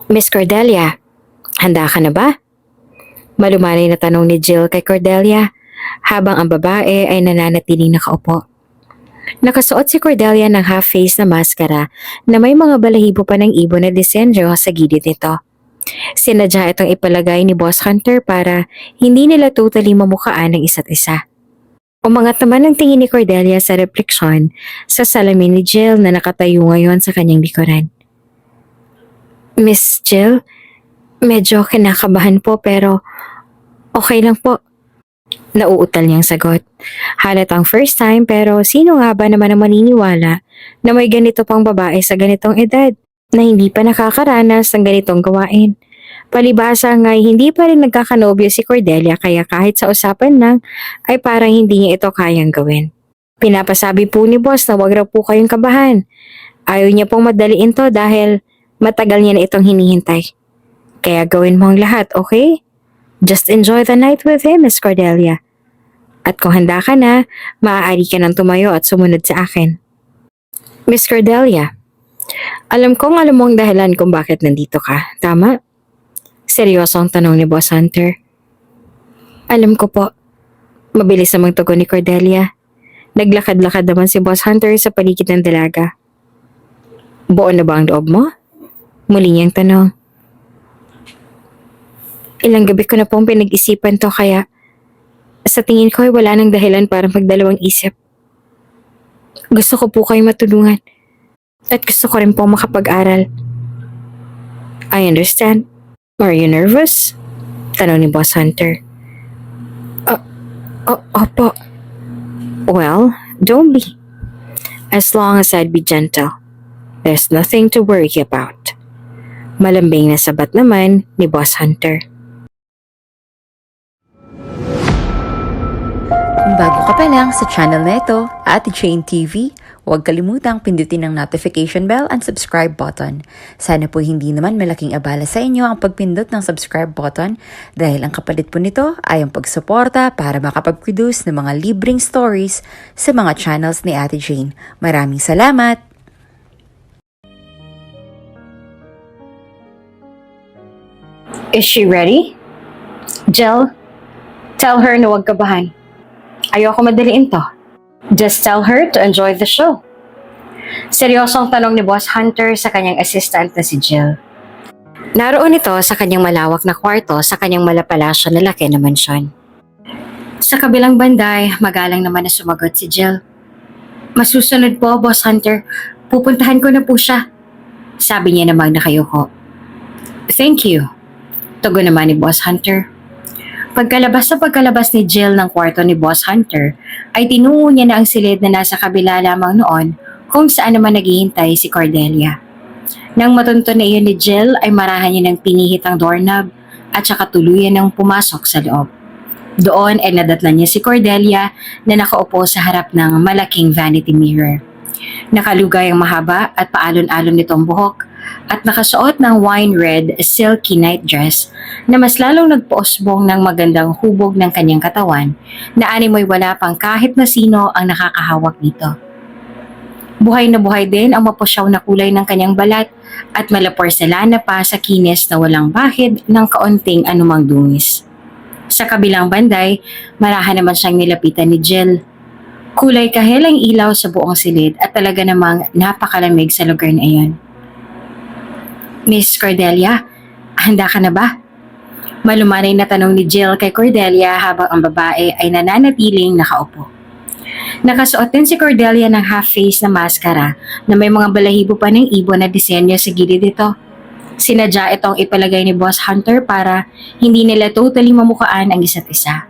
Miss Cordelia, handa ka na ba? Malumanay na tanong ni Jill kay Cordelia habang ang babae ay nananatiling nakaupo. Nakasuot si Cordelia ng half-face na maskara na may mga balahibo pa ng ibon na disenyo sa gilid nito. Sinadya itong ipalagay ni Boss Hunter para hindi nila totally mamukhaan ng isa't isa. Umangat naman ang tingin ni Cordelia sa refleksyon sa salamin ni Jill na nakatayo ngayon sa kanyang likuran. Miss Jill, medyo kinakabahan po pero okay lang po. Nauutal niyang sagot. Halatang first time pero sino nga ba naman ang maniniwala na may ganito pang babae sa ganitong edad na hindi pa nakakaranas ng ganitong gawain. Palibhasa nga'y hindi pa rin nagkakanobyo si Cordelia kaya kahit sa usapan lang ay parang hindi niya ito kayang gawin. Pinapasabi po ni boss na wag raw po kayong kabahan. Ayaw niya pong madaliin to dahil matagal niya na itong hinihintay. Kaya gawin mo ang lahat, okay? Just enjoy the night with him, Miss Cordelia. At kung handa ka na, maaari ka nang tumayo at sumunod sa akin. Miss Cordelia, alam mo ang dahilan kung bakit nandito ka, tama? Seryosong tanong ni Boss Hunter. Alam ko po. Mabilis namang tugon ni Cordelia. Naglakad-lakad naman si Boss Hunter sa paligid ng dalaga. Buo na ba ang loob mo? Muli niyang tanong. Ilang gabi ko na pong pinag-isipan to kaya sa tingin ko ay wala nang dahilan para magdalawang isip. Gusto ko po kayong matulungan at gusto ko rin po makapag-aral. I understand. Are you nervous? Tanong ni Boss Hunter. Opo. Well, don't be. As long as I'd be gentle, there's nothing to worry about. Malambing na sabat naman ni Boss Hunter. Kung bago ka pa lang sa channel na ito, Ate Jane TV, huwag kalimutang pindutin ang notification bell and subscribe button. Sana po hindi naman malaking abala sa inyo ang pagpindot ng subscribe button dahil ang kapalit po nito ay ang pagsuporta para makapag-produce ng mga libreng stories sa mga channels ni Ate Jane. Maraming salamat! Is she ready? Jill, tell her na huwag kabahan. Ayoko madaliin to. Just tell her to enjoy the show. Seryosong tanong ni Boss Hunter sa kanyang assistant na si Jill. Naroon ito sa kanyang malawak na kwarto sa kanyang malapalasyo na laki na mansyon. Sa kabilang banday, magalang naman na sumagot si Jill. Masusunod po, Boss Hunter. Pupuntahan ko na po siya. Sabi niya namang nakayuko. Thank you. Tugon naman ni Boss Hunter. Pagkalabas ni Jill ng kwarto ni Boss Hunter, ay tinungo niya na ang silid na nasa kabila lamang noon kung saan naman naghihintay si Cordelia. Nang matunto na iyon ni Jill ay marahan niya ng pinihit ang doorknob at saka tuluyan ng pumasok sa loob. Doon ay nadatnan niya si Cordelia na nakaupo sa harap ng malaking vanity mirror. Nakalugay ang mahaba at paalon-alon nitong buhok at nakasuot ng wine red silky nightdress na mas lalong nagpoosbong ng magandang hubog ng kanyang katawan na animoy wala pang kahit na sino ang nakakahawak nito. Buhay na buhay din ang mapusyaw na kulay ng kanyang balat at malaporselana pa sa kinis na walang bahid ng kaunting anumang dungis. Sa kabilang banday, marahan naman siyang nilapitan ni Jill. Kulay kahel ang ilaw sa buong silid at talaga namang napakalamig sa lugar na iyon. Miss Cordelia, handa ka na ba? Malumanay na tanong ni Jill kay Cordelia habang ang babae ay nananatiling nakaupo. Nakasuot din si Cordelia ng half-face na maskara na may mga balahibo pa ng ibon na disenyo sa gilid nito. Sinadya itong ipalagay ni Boss Hunter para hindi nila totally mamukhaan ang isa't isa.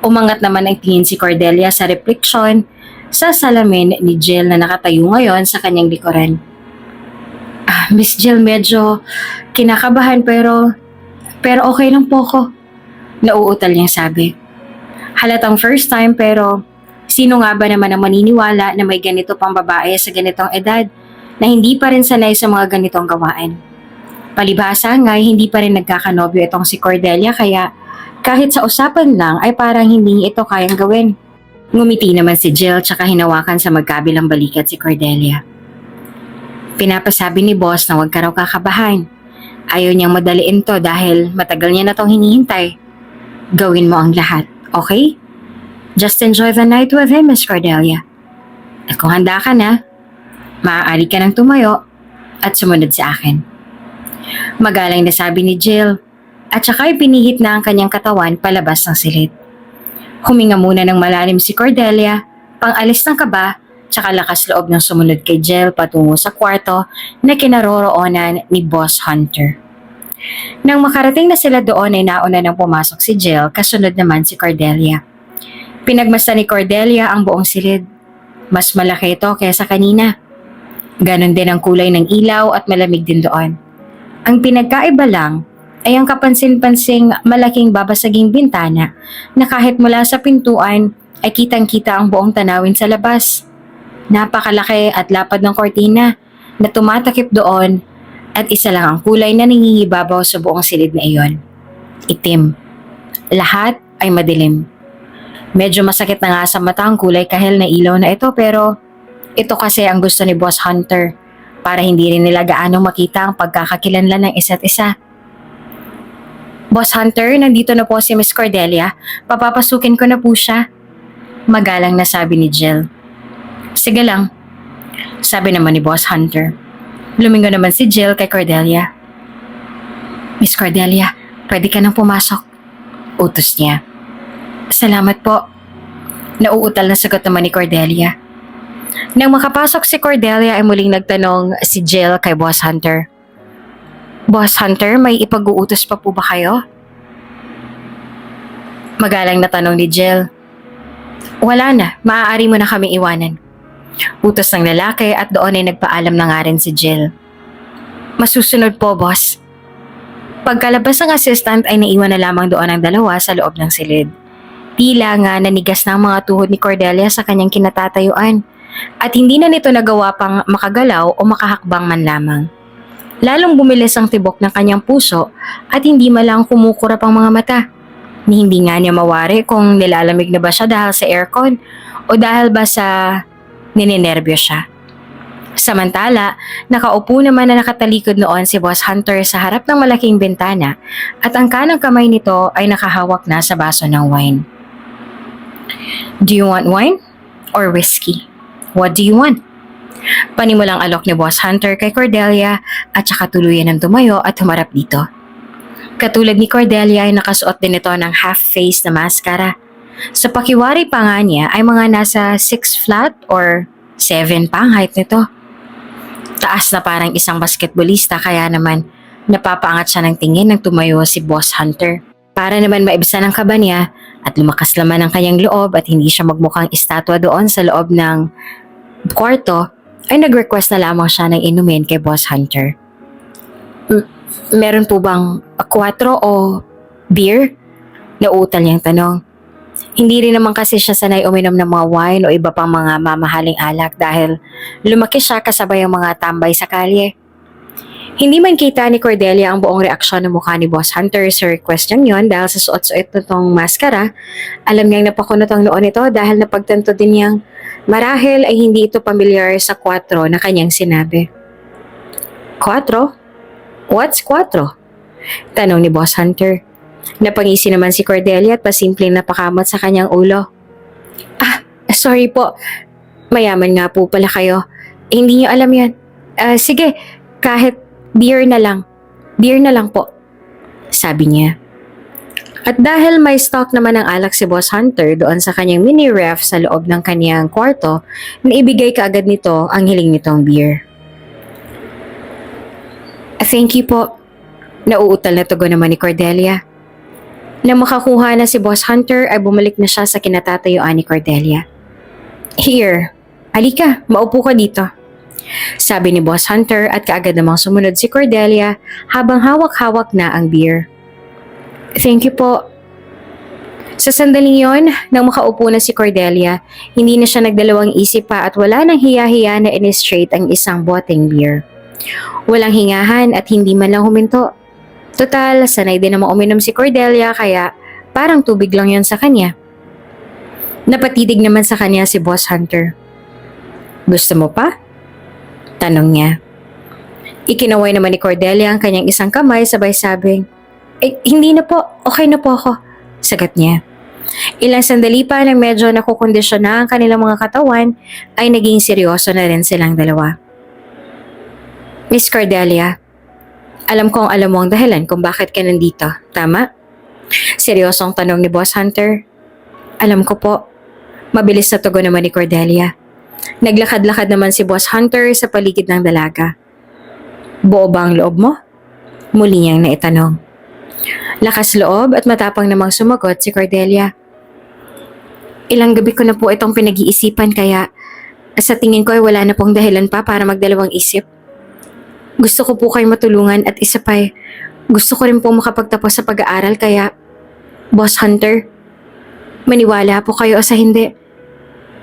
Umangat naman ang tingin si Cordelia sa refleksyon sa salamin ni Jill na nakatayo ngayon sa kanyang likuran. Miss Jill, medyo kinakabahan pero okay lang po ko. Nauutal niyang sabi. Halatang first time pero sino nga ba naman ang maniniwala na may ganito pang babae sa ganitong edad na hindi pa rin sanay sa mga ganitong gawain. Palibhasa nga'y hindi pa rin nagkakanobyo itong si Cordelia kaya kahit sa usapan lang ay parang hindi ito kayang gawin. Ngumiti naman si Jill tsaka hinawakan sa magkabilang balikat si Cordelia. Pinapasabi ni boss na huwag ka raw kakabahan Ayaw niyang madaliin to dahil matagal niya na tong hinihintay. Gawin mo ang lahat, okay? Just enjoy the night with him, Miss Cordelia. At kung handa ka na, maaari ka nang tumayo at sumunod sa akin. Magalang na sabi ni Jill at saka pinihit na ang kanyang katawan palabas ng silid. Huminga muna ng malalim si Cordelia, pang-alis ng kaba, tsaka lakas loob ng sumunod kay Jill patungo sa kwarto na kinaroroonan ni Boss Hunter. Nang makarating na sila doon ay nauna nang pumasok si Jill, kasunod naman si Cordelia. Pinagmasdan ni Cordelia ang buong silid. Mas malaki ito kaysa kanina. Ganon din ang kulay ng ilaw at malamig din doon. Ang pinagkaiba lang ay ang kapansin-pansing malaking babasaging bintana na kahit mula sa pintuan ay kitang-kita ang buong tanawin sa labas. Napakalaki at lapad ng kortina na tumatakip doon at isa lang ang kulay na nangingibabaw sa buong silid na iyon. Itim. Lahat ay madilim. Medyo masakit na nga sa mata ang kulay kahel na ilaw na ito pero ito kasi ang gusto ni Boss Hunter para hindi rin nila gaano makita ang pagkakakilanlan ng isa't isa. Boss Hunter, nandito na po si Miss Cordelia. Papapasukin ko na po siya. Magalang na sabi ni Jill. Sige lang, sabi naman ni Boss Hunter. Lumingon naman si Jill kay Cordelia. Miss Cordelia, pwede ka nang pumasok. Utos niya. Salamat po. Nauutal na sagot naman ni Cordelia. Nang makapasok si Cordelia ay muling nagtanong si Jill kay Boss Hunter. Boss Hunter, may ipag-uutos pa po ba kayo? Magalang na tanong ni Jill. Wala na, maaari mo na kami iwanan. Utos ng lalaki at doon ay nagpaalam na nga rin si Jill. Masusunod po, boss. Pagkalabas ng assistant ay naiwan na lamang doon ang dalawa sa loob ng silid. Tila nga nanigas na ang mga tuhod ni Cordelia sa kanyang kinatatayuan at hindi na nito nagawa pang makagalaw o makahakbang man lamang. Lalong bumilis ang tibok ng kanyang puso at hindi malang kumukurap ang mga mata. Ni hindi nga niya mawari kung nilalamig na ba siya dahil sa aircon o dahil ba sa ninenervyo siya. Samantala, nakaupo naman na nakatalikod noon si Boss Hunter sa harap ng malaking bintana at ang kanang kamay nito ay nakahawak na sa baso ng wine. Do you want wine or whiskey? What do you want? Panimulang alok ni Boss Hunter kay Cordelia at saka tuluyan ng tumayo at humarap dito. Katulad ni Cordelia ay nakasuot din ito ng half-face na maskara. Sa pakiwari pa nga niya ay mga nasa 6 flat or 7 pa ang height nito. Taas na parang isang basketballista kaya naman napapaangat siya ng tingin nang tumayo si Boss Hunter. Para naman maibsan ang kaba niya at lumakas naman ang kanyang loob at hindi siya magmukhang estatwa doon sa loob ng kwarto, ay nag-request na lamang siya ng inumin kay Boss Hunter. Meron po bang 4 o beer? Nauutal niyang tanong. Hindi rin naman kasi siya sanay uminom ng mga wine o iba pang mga mamahaling alak dahil lumaki siya kasabay ang mga tambay sa kalye. Hindi man kita ni Cordelia ang buong reaksyon ng mukha ni Boss Hunter sa request niyang yon dahil sa suot-suot nitong maskara. Alam niyang napakunot ang noon ito dahil napagtanto din niyang marahil ay hindi ito pamilyar sa 4 na kanyang sinabi. 4? What's 4? Tanong ni Boss Hunter. Napangisi naman si Cordelia at pasimpleng napakamot sa kanyang ulo. Sorry po. Mayaman nga po pala kayo. Hindi niyo alam yan. Sige, kahit beer na lang. Beer na lang po. Sabi niya. At dahil may stock naman ng alak si Boss Hunter doon sa kanyang mini ref sa loob ng kanyang kwarto, naibigay kaagad nito ang hiling nitong beer. Thank you po. Nauutal na tugon naman ni Cordelia. Nang makakuha na si Boss Hunter ay bumalik na siya sa kinatatayuan ni Cordelia. Here, alika, maupo ka dito. Sabi ni Boss Hunter at kaagad namang sumunod si Cordelia habang hawak-hawak na ang beer. Thank you po. Sa sandaling yon, nang makaupo na si Cordelia, hindi na siya nagdalawang isip pa at wala nang hiya-hiya na in-straight ang isang boteng beer. Walang hingahan at hindi man lang huminto. Total, sanay din namang uminom si Cordelia kaya parang tubig lang yon sa kanya. Napatidig naman sa kanya si Boss Hunter. Gusto mo pa? Tanong niya. Ikinaway naman ni Cordelia ang kanyang isang kamay sabay sabing, hindi na po, okay na po ako, sagat niya. Ilang sandali pa nang medyo nakukondisyon na ang kanilang mga katawan ay naging seryoso na rin silang dalawa. Miss Cordelia, alam kong alam mo ang dahilan kung bakit ka nandito, tama? Seryosong tanong ni Boss Hunter. Alam ko po. Mabilis na tugon naman ni Cordelia. Naglakad-lakad naman si Boss Hunter sa paligid ng dalaga. Buo ba ang loob mo? Muli niyang naitanong. Lakas loob at matapang namang sumagot si Cordelia. Ilang gabi ko na po itong pinag-iisipan kaya sa tingin ko ay wala na pong dahilan pa para magdalawang isip. Gusto ko po kayong matulungan at isa pa gusto ko rin pong makapagtapos sa pag-aaral kaya Boss Hunter, maniwala po kayo o sa hindi.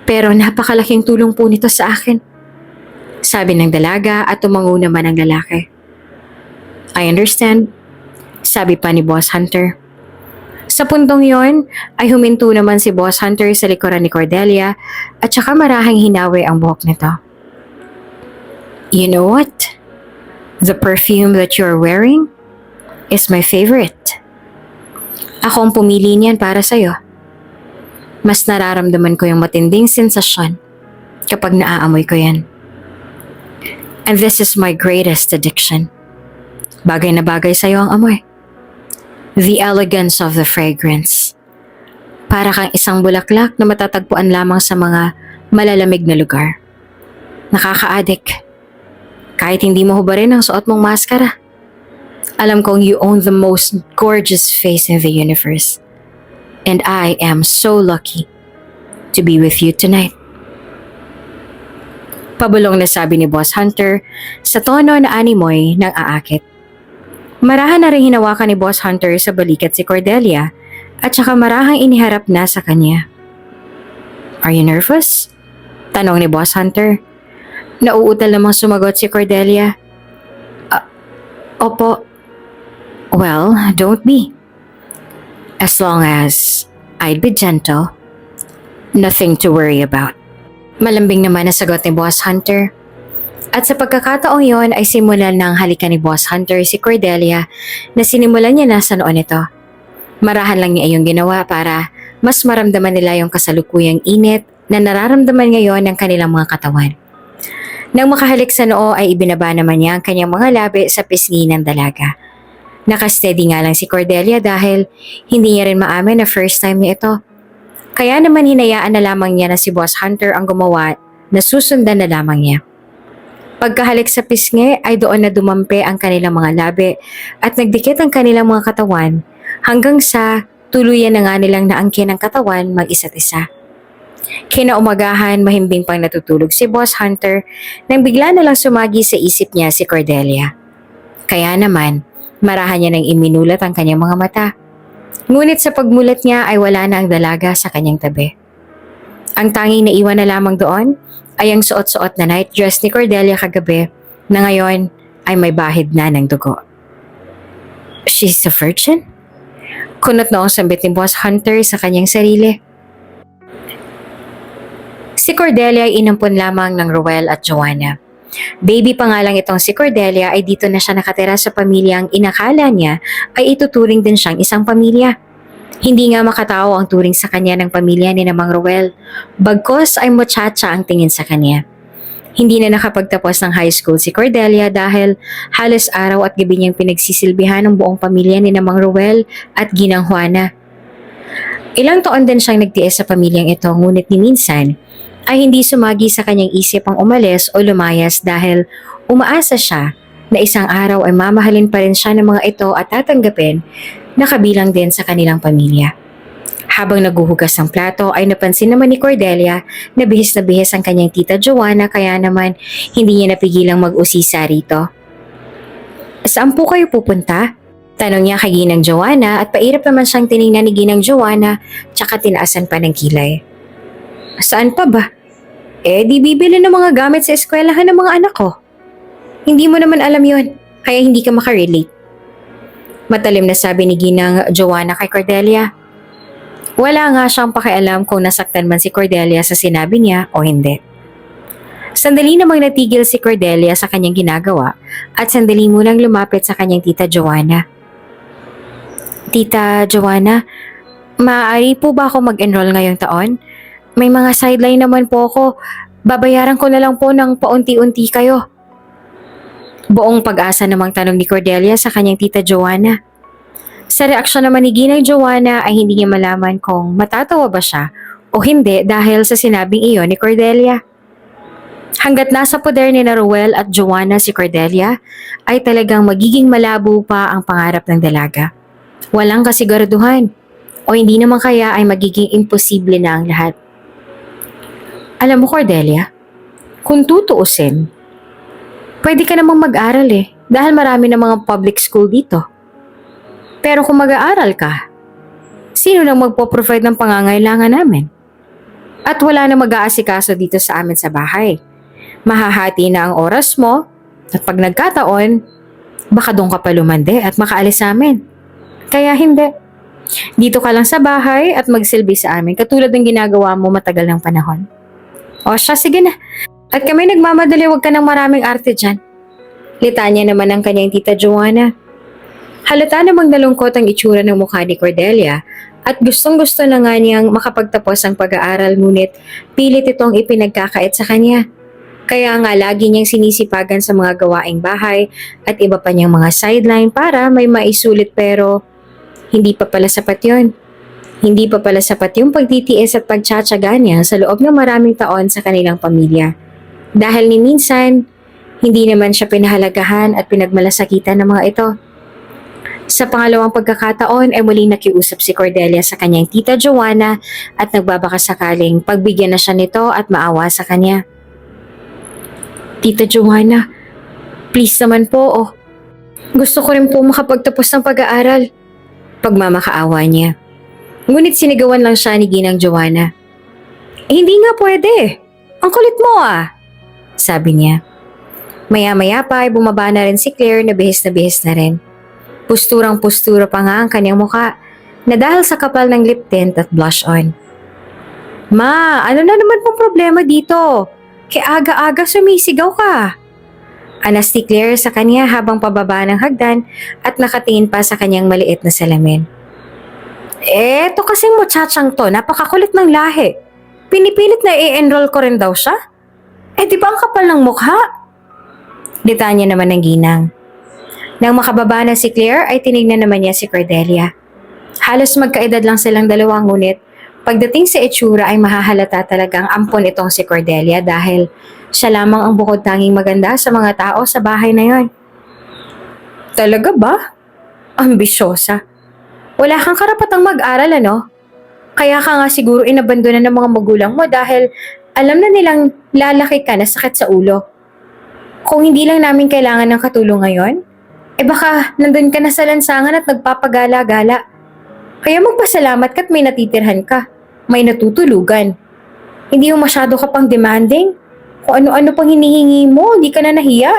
Pero napakalaking tulong po nito sa akin. Sabi ng dalaga at tumango naman ang lalaki. I understand, sabi pa ni Boss Hunter. Sa puntong yon ay huminto naman si Boss Hunter sa likuran ni Cordelia at saka marahang hinawi ang buhok nito. You know what? The perfume that you're wearing is my favorite. Ako ang pumili niyan para sa'yo. Mas nararamdaman ko yung matinding sensasyon kapag naaamoy ko yan. And this is my greatest addiction. Bagay na bagay sa'yo ang amoy. The elegance of the fragrance. Para kang isang bulaklak na matatagpuan lamang sa mga malalamig na lugar. Nakaka-addict. Kahit hindi mo hubarin ang suot mong maskara. Alam kong you own the most gorgeous face in the universe. And I am so lucky to be with you tonight. Pabulong na sabi ni Boss Hunter sa tono na animoy ng aakit. Marahan na rin hinawakan ni Boss Hunter sa balikat si Cordelia at saka marahang iniharap na sa kanya. Are you nervous? Tanong ni Boss Hunter. Nauutal namang sumagot si Cordelia. Opo. Well, don't be. As long as I'd be gentle, nothing to worry about. Malambing naman ang sagot ni Boss Hunter. At sa pagkakataong yon ay simulan ng halikan ni Boss Hunter si Cordelia na sinimulan niya na sa noon ito. Marahan lang niya iyong ginawa para mas maramdaman nila yung kasalukuyang init na nararamdaman ngayon ng kanilang mga katawan. Nang makahalik sa noo ay ibinaba naman niya ang kanyang mga labi sa pisngi ng dalaga. Nakasteady nga lang si Cordelia dahil hindi niya rin maamin na first time niya ito. Kaya naman hinayaan na lamang niya na si Boss Hunter ang gumawa na susundan na lamang niya. Pagkahalik sa pisngi ay doon na dumampi ang kanilang mga labi at nagdikit ang kanilang mga katawan hanggang sa tuluyan na nga nilang naangkin ang katawan mag-isa't isa. Kinaumagahan mahimbing pang natutulog si Boss Hunter nang bigla na lang sumagi sa isip niya si Cordelia. Kaya naman, marahan niya nang iminulat ang kanyang mga mata. Ngunit sa pagmulat niya ay wala na ang dalaga sa kanyang tabi. Ang tanging naiwan na lamang doon ay ang suot-suot na night dress ni Cordelia kagabi na ngayon ay may bahid na ng dugo. She's a virgin? Kunot noong sambit ni Boss Hunter sa kanyang sarili. Si Cordelia ay inampun lamang ng Ruel at Joanna. Baby pa nga lang itong si Cordelia ay dito na siya nakatira sa pamilyang inakala niya ay ituturing din siyang isang pamilya. Hindi nga makatao ang turing sa kanya ng pamilya ni Mang Ruel, bagkos ay muchacha ang tingin sa kanya. Hindi na nakapagtapos ng high school si Cordelia dahil halos araw at gabi niyang pinagsisilbihan ng buong pamilya ni Mang Ruel at Ginang Juana. Ilang taon din siyang nagtiis sa pamilyang ito ngunit ni minsan ay hindi sumagi sa kanyang isip ang umalis o lumayas dahil umaasa siya na isang araw ay mamahalin pa rin siya ng mga ito at tatanggapin na kabilang din sa kanilang pamilya. Habang naguhugas ng plato ay napansin naman ni Cordelia na bihis ang kanyang tita Joanna kaya naman hindi niya napigilang mag-usisa rito. Saan po kayo pupunta? Tanong niya kay Ginang Joanna at pairap naman siyang tiningnan ni Ginang Joanna tsaka tinaasan pa ng kilay. Saan pa ba? Di bibili ng mga gamit sa eskwelahan ng mga anak ko. Hindi mo naman alam yon, kaya hindi ka makarelate. Matalim na sabi ni Ginang Joanna kay Cordelia. Wala nga siyang pakialam kung nasaktan man si Cordelia sa sinabi niya o hindi. Sandali namang natigil si Cordelia sa kanyang ginagawa at sandali munang lumapit sa kanyang tita Joanna. Tita Joanna, maaari po ba ako mag-enroll ngayong taon? May mga sideline naman po ako. Babayaran ko na lang po ng paunti-unti kayo. Buong pag-asa namang tanong ni Cordelia sa kanyang tita Joanna. Sa reaksyon naman ni Ginang Joanna ay hindi niya malaman kung matatawa ba siya o hindi dahil sa sinabing iyon ni Cordelia. Hanggat nasa poder ni Ruel at Joanna si Cordelia, ay talagang magiging malabo pa ang pangarap ng dalaga. Walang kasiguraduhan o hindi naman kaya ay magiging imposible na ang lahat. Alam mo Cordelia, kung tutuusin, pwede ka namang mag-aral dahil marami na mga public school dito. Pero kung mag-aaral ka, sino nang magpo-provide ng pangangailangan namin? At wala na mag-aasikaso dito sa amin sa bahay. Mahahati na ang oras mo at pag nagkataon, baka doon ka pa lumande at makaalis sa amin. Kaya hindi. Dito ka lang sa bahay at magsilbi sa amin katulad ng ginagawa mo matagal ng panahon. O siya, sige na. At kami nagmamadali, huwag ka ng maraming arte dyan. Litanya naman ang kanyang tita Joanna. Halata namang nalungkot ang itsura ng mukha ni Cordelia at gustong-gusto na nga niyang makapagtapos ang pag-aaral ngunit pilit itong ipinagkakait sa kanya. Kaya nga lagi niyang sinisipagan sa mga gawaing bahay at iba pa niyang mga sideline para may maisulit pero hindi pa pala sapat yun. Hindi pa pala sapat yung pagtitiis at pagtsatsaga niya sa loob ng maraming taon sa kanilang pamilya. Dahil ni minsan, hindi naman siya pinahalagahan at pinagmalasakitan ng mga ito. Sa pangalawang pagkakataon ay muling nakiusap si Cordelia sa kanyang tita Joanna at nagbabakasakaling pagbigyan na siya nito at maawa sa kanya. Tita Joanna, please naman po Gusto ko rin po makapagtapos ng pag-aaral. Pagmamakaawa niya. Ngunit sinigawan lang siya ni Ginang Joanna. Hindi nga pwede. Ang kulit mo sabi niya. Maya-maya pa ay bumaba na rin si Claire na bihis na rin. Pusturang-pustura pa nga ang kanyang muka na dahil sa kapal ng lip tint at blush on. Ma, ano na naman pong problema dito? Kaya aga-aga sumisigaw ka. Anas ni Claire sa kanya habang pababa ng hagdan at nakatingin pa sa kanyang maliit na salamin. Eto kasing muchachang to, napakakulit ng lahi. Pinipilit na i-enroll ko rin daw siya? Di ba ang kapal ng mukha? Litanya naman ng ginang. Nang makababa na si Claire ay tinignan naman niya si Cordelia. Halos magkaedad lang silang dalawa ngunit pagdating sa itsura ay mahahalata talagang ampon itong si Cordelia dahil siya lamang ang bukod tanging maganda sa mga tao sa bahay na yon. Talaga ba? Ambisyosa. Wala kang karapatang mag-aral Kaya ka nga siguro inabandona ng mga magulang mo dahil alam na nilang lalaki ka na sakit sa ulo. Kung hindi lang namin kailangan ng katulong ngayon, baka nandun ka na sa lansangan at nagpapagala-gala. Kaya magpasalamat ka't may natitirhan ka. May natutulugan. Hindi mo masyado ka pang demanding. Kung ano-ano pang hinihingi mo, hindi ka na nahiya.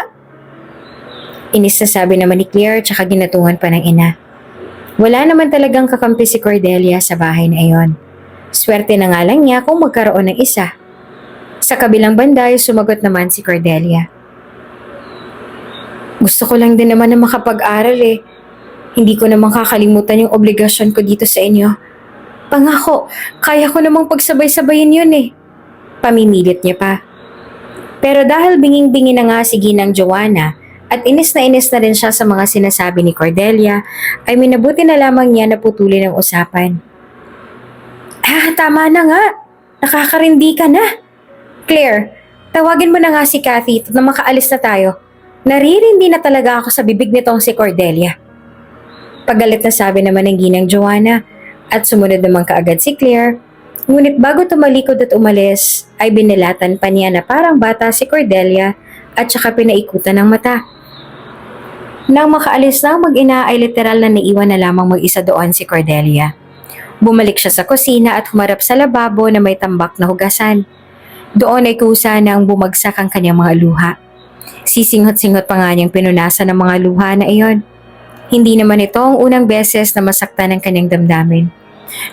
Inis na sabi naman ni Claire tsaka ginatungan pa ng ina. Wala naman talagang kakampi si Cordelia sa bahay na iyon. Swerte na nga lang niya kung magkaroon ng isa. Sa kabilang banda ay sumagot naman si Cordelia. Gusto ko lang din naman na makapag-aral Hindi ko naman kakalimutan yung obligasyon ko dito sa inyo. Pangako, kaya ko namang pagsabay-sabayin yun Pamimilit niya pa. Pero dahil binging-bingi na nga si Ginang Joanna at inis na rin siya sa mga sinasabi ni Cordelia, ay minabuti na lamang niya na putulin ang usapan. Tama na nga. Nakakarindi ka na. Claire, tawagin mo na nga si Kathy at na makaalis na tayo. Naririndi na talaga ako sa bibig nitong si Cordelia. Pagalit na sabi naman ng Ginang Joanna at sumunod naman kaagad si Claire. Ngunit bago tumalikod at umalis, ay binilatan pa niya na parang bata si Cordelia at saka pinaikutan ng mata. Nang makaalis na ang mag-ina ay literal na naiwan na lamang mag-isa doon si Cordelia. Bumalik siya sa kusina at humarap sa lababo na may tambak na hugasan. Doon ay kusa nang bumagsak ang kanyang mga luha. Sisinghot-singhot pa nga niyang pinunasan ng mga luha na iyon. Hindi naman ito ang unang beses na masaktan ng kanyang damdamin.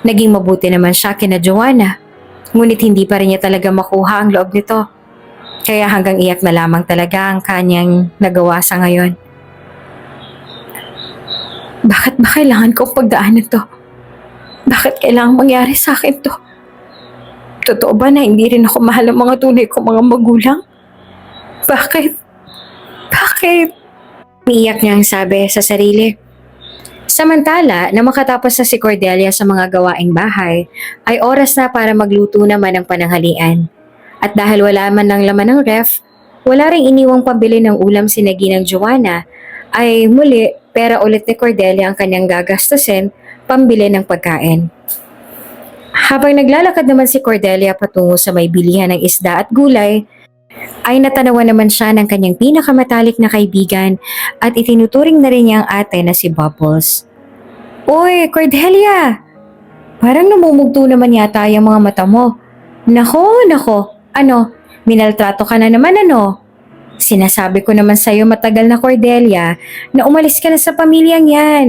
Naging mabuti naman siya kina Joanna, ngunit hindi pa rin niya talaga makuha ang loob nito. Kaya hanggang iyak na lamang talaga ang kanyang nagawa sa ngayon. Bakit ba kailangan kong pagdaanan to? Bakit kailangan mangyari sa akin to? Totoo ba na hindi rin ako mahal ng mga tunay kong mga magulang? Bakit? Bakit? Umiiyak niyang sabi sa sarili. Samantala, na makatapos na si Cordelia sa mga gawaing bahay, ay oras na para magluto naman ng pananghalian. At dahil wala man ng laman ng ref, wala ring iniwang pambili ng ulam si Naginang Joanna, ay muli pera ulit ni Cordelia ang kanyang gagastusin pambili ng pagkain. Habang naglalakad naman si Cordelia patungo sa may bilihan ng isda at gulay, ay natanawan naman siya ng kanyang pinakamatalik na kaibigan at itinuturing na rin niya ang ate na si Bubbles. Uy, Cordelia! Parang namumugto naman yata yung mga mata mo. Nako, ano, minaltrato ka na naman ano? Sinasabi ko naman sa'yo matagal na Cordelia na umalis ka na sa pamilyang yan.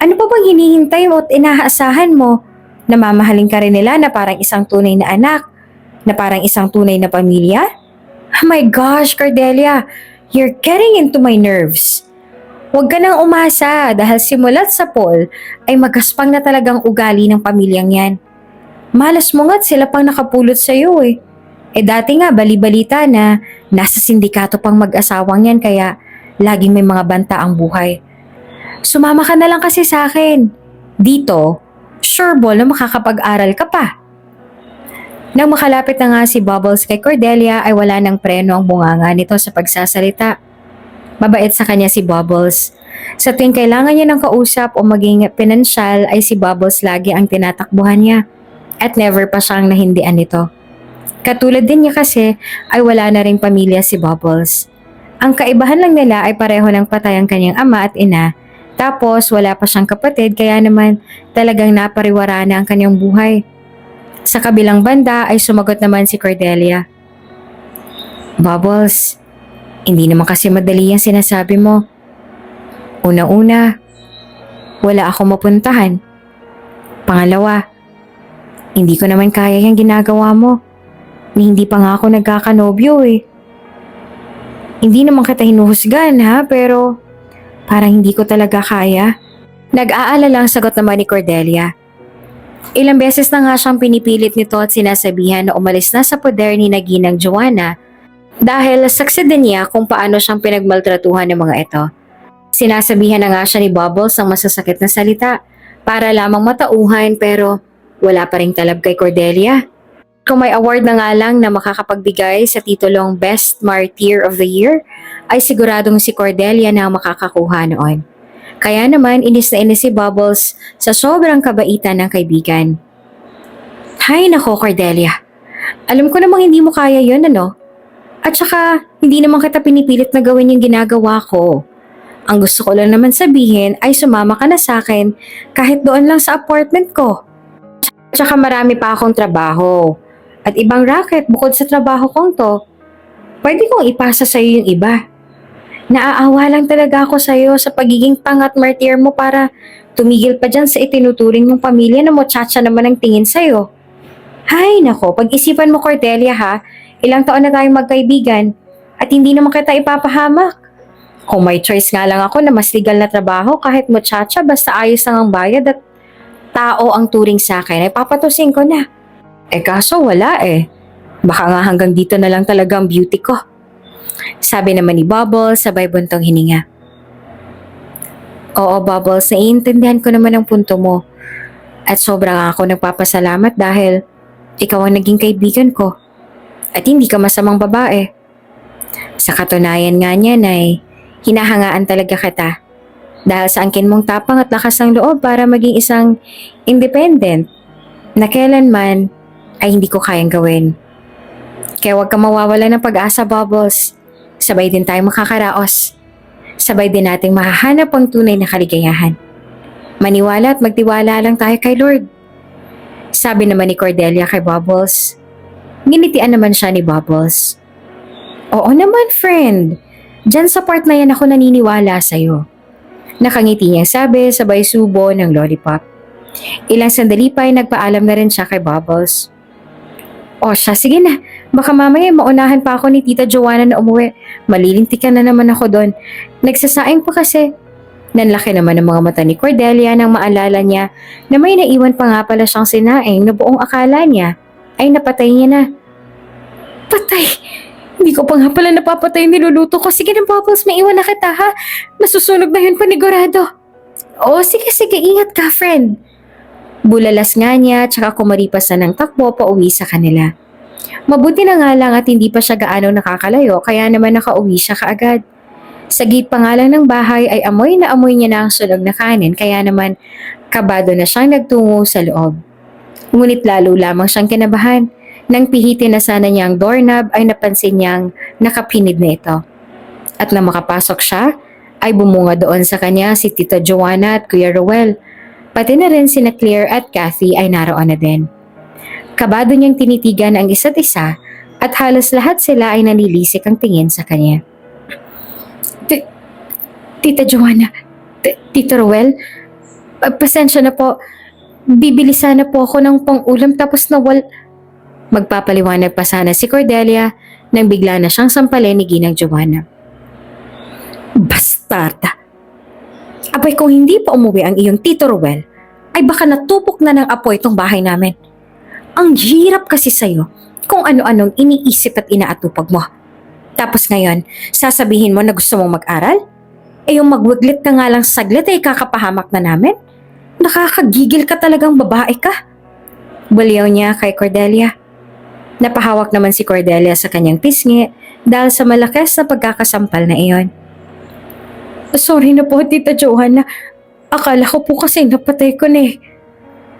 Ano pa bang hinihintay mo at inaasahan mo? Namamahalin ka rin nila na parang isang tunay na anak, na parang isang tunay na pamilya? Oh my gosh, Cordelia, you're getting into my nerves. Huwag ka nang umasa dahil simulat sa Paul ay magaspang na talagang ugali ng pamilyang yan. Malas mo nga't sila pang nakapulot sa'yo eh. Eh dati nga bali-balita na nasa sindikato pang mag-asawang yan kaya laging may mga banta ang buhay. Sumama ka na lang kasi sa akin. Dito, sure ball na makakapag-aral ka pa. Nang makalapit na nga si Bubbles kay Cordelia ay wala ng preno ang bunganga nito sa pagsasalita. Mabait sa kanya si Bubbles. Sa tuwing kailangan niya ng kausap o maging pinansyal ay si Bubbles lagi ang tinatakbuhan niya at never pa siyang nahindian nito. Katulad din niya kasi ay wala na ring pamilya si Bubbles. Ang kaibahan lang nila ay pareho ng patay ang kanyang ama at ina, tapos wala pa siyang kapatid kaya naman talagang napariwara na ang kanyang buhay. Sa kabilang banda ay sumagot naman si Cordelia. Bubbles, hindi naman kasi madali ang sinasabi mo. Una-una, wala ako mapuntahan. Pangalawa, hindi ko naman kaya yung ginagawa mo. Hindi pa nga ako nagkakanobyo eh. Hindi naman kita hinuhusgan ha, pero parang hindi ko talaga kaya. Nag-aalala ang sagot naman ni Cordelia. Ilang beses na nga siyang pinipilit nito at sinasabihan na umalis na sa poder ni Naginang Joanna dahil saksi din niya kung paano siyang pinagmaltratuhan ng mga ito. Sinasabihan na nga siya ni Bubbles ang masasakit na salita para lamang matauhan pero wala pa ring talab kay Cordelia. Kung may award na nga lang na makakapagbigay sa titulong Best Martyr of the Year, ay siguradong si Cordelia na ang makakakuha noon. Kaya naman inis na inis si Bubbles sa sobrang kabaitan ng kaibigan. Hay nako Cordelia, alam ko namang hindi mo kaya yun ano? At saka hindi naman kita pinipilit na gawin yung ginagawa ko. Ang gusto ko lang naman sabihin ay sumama ka na sa akin kahit doon lang sa apartment ko. At saka marami pa akong trabaho. At ibang racket bukod sa trabaho kong to, pwede kong ipasa sa iyo yung iba. Naaawa lang talaga ako sa iyo sa pagiging pangat martyr mo para tumigil pa dyan sa itinuturing mong pamilya na muchacha naman ang tingin sa iyo. Hay nako, pag-isipan mo Cordelia ha, ilang taon na tayong magkaibigan at hindi naman kita ipapahamak. Kung may choice nga lang ako na mas legal na trabaho kahit muchacha basta ayos lang ang bayad at tao ang turing sa akin ay papatusin ko na. Eh kaso wala eh. Baka nga hanggang dito na lang talaga ang beauty ko. Sabi naman ni Bubbles sabay buntong hininga. Oo Bubbles, naiintindihan ko naman ang punto mo. At sobrang ako nagpapasalamat dahil ikaw ang naging kaibigan ko. At hindi ka masamang babae. Sa katunayan nga niyan ay hinahangaan talaga kita. Dahil sa angkin mong tapang at lakas ng loob para maging isang independent na kailanman ay hindi ko kayang gawin. Kaya huwag ka mawawala ng pag-asa, Bubbles. Sabay din tayong makakaraos. Sabay din nating mahahanap ang tunay na kaligayahan. Maniwala at magtiwala lang tayo kay Lord. Sabi naman ni Cordelia kay Bubbles. Ginitian naman siya ni Bubbles. Oo naman, friend. Diyan sa part na yan ako naniniwala sa'yo. Nakangiti niyang sabi sabay subo ng lollipop. Ilang sandali pa ay nagpaalam na rin siya kay Bubbles. O siya, sige na. Baka mamaya maunahan pa ako ni Tita Joanna na umuwi. Malilintikan na naman ako doon. Nagsasaing pa kasi. Nanlaki naman ang mga mata ni Cordelia nang maalala niya na may naiwan pa nga pala siyang sinaing na buong akala niya ay napatay niya na. Patay! Hindi ko pa nga pala napapatay yung niluluto ko. Sige na, Bubbles, may iwan na kita ha. Nasusunog na yun panigurado. Oo, sige, ingat ka, friend. Bulalas nga niya tsaka kumaripas na ng takbo pa uwi sa kanila. Mabuti na nga lang at hindi pa siya gaano nakakalayo kaya naman nakauwi siya kaagad. Sa gate pa nga lang ng bahay ay amoy na amoy niya na ang sunog na kanin kaya naman kabado na siyang nagtungo sa loob. Ngunit lalo lamang siyang kinabahan. Nang pihitin na sana niya ang doorknob ay napansin niyang nakapinid na ito. At nang makapasok siya ay bumunga doon sa kanya si Tita Joanna at Kuya Ruel. Pati na rin sina Claire at Kathy ay naroon na din. Kabado niyang tinitigan ang isa't isa at halos lahat sila ay nanilisik ang tingin sa kanya. Tita Joanna, Tito Ruel, pasensya na po. Bibili sana po ako ng pang-ulam tapos Magpapaliwanag pa sana si Cordelia nang bigla na siyang sampalin ni Ginang Joanna. Bastarda! Abay kung hindi pa umuwi ang iyong Tito Ruel, ay baka natupok na ng apoy itong bahay namin. Ang hirap kasi sa'yo kung ano-anong iniisip at inaatupag mo. Tapos ngayon, sasabihin mo na gusto mong mag-aral? Eh yung magwaglit ka nga lang saglit ay kakapahamak na namin? Nakakagigil ka talagang babae ka. Baliw niya kay Cordelia. Napahawak naman si Cordelia sa kanyang pisngi dahil sa malakas na pagkakasampal na iyon. Sorry na po, Tita Joanna. Akala ko po kasi napatay ko na eh.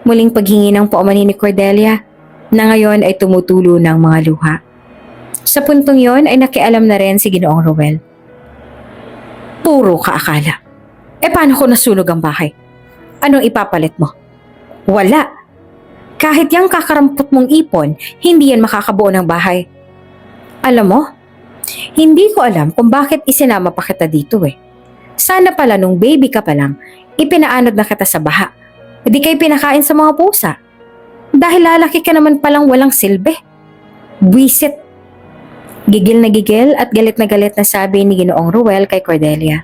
Muling paghingi ng paumanin ni Cordelia na ngayon ay tumutulo ng mga luha. Sa puntong yon ay nakialam na rin si Ginoong Ruel. Puro kaakala. Eh paano ko nasunog ang bahay? Anong ipapalit mo? Wala. Kahit yung kakarampot mong ipon, hindi yan makakabuo ng bahay. Alam mo, hindi ko alam kung bakit isinama pa kita dito eh. Sana pala nung baby ka pa lang, ipinaanod na kita sa baha. Hindi kayo pinakain sa mga pusa. Dahil lalaki ka naman palang walang silbi. Buisit. Gigil na gigil at galit na sabi ni Ginoong Ruel kay Cordelia.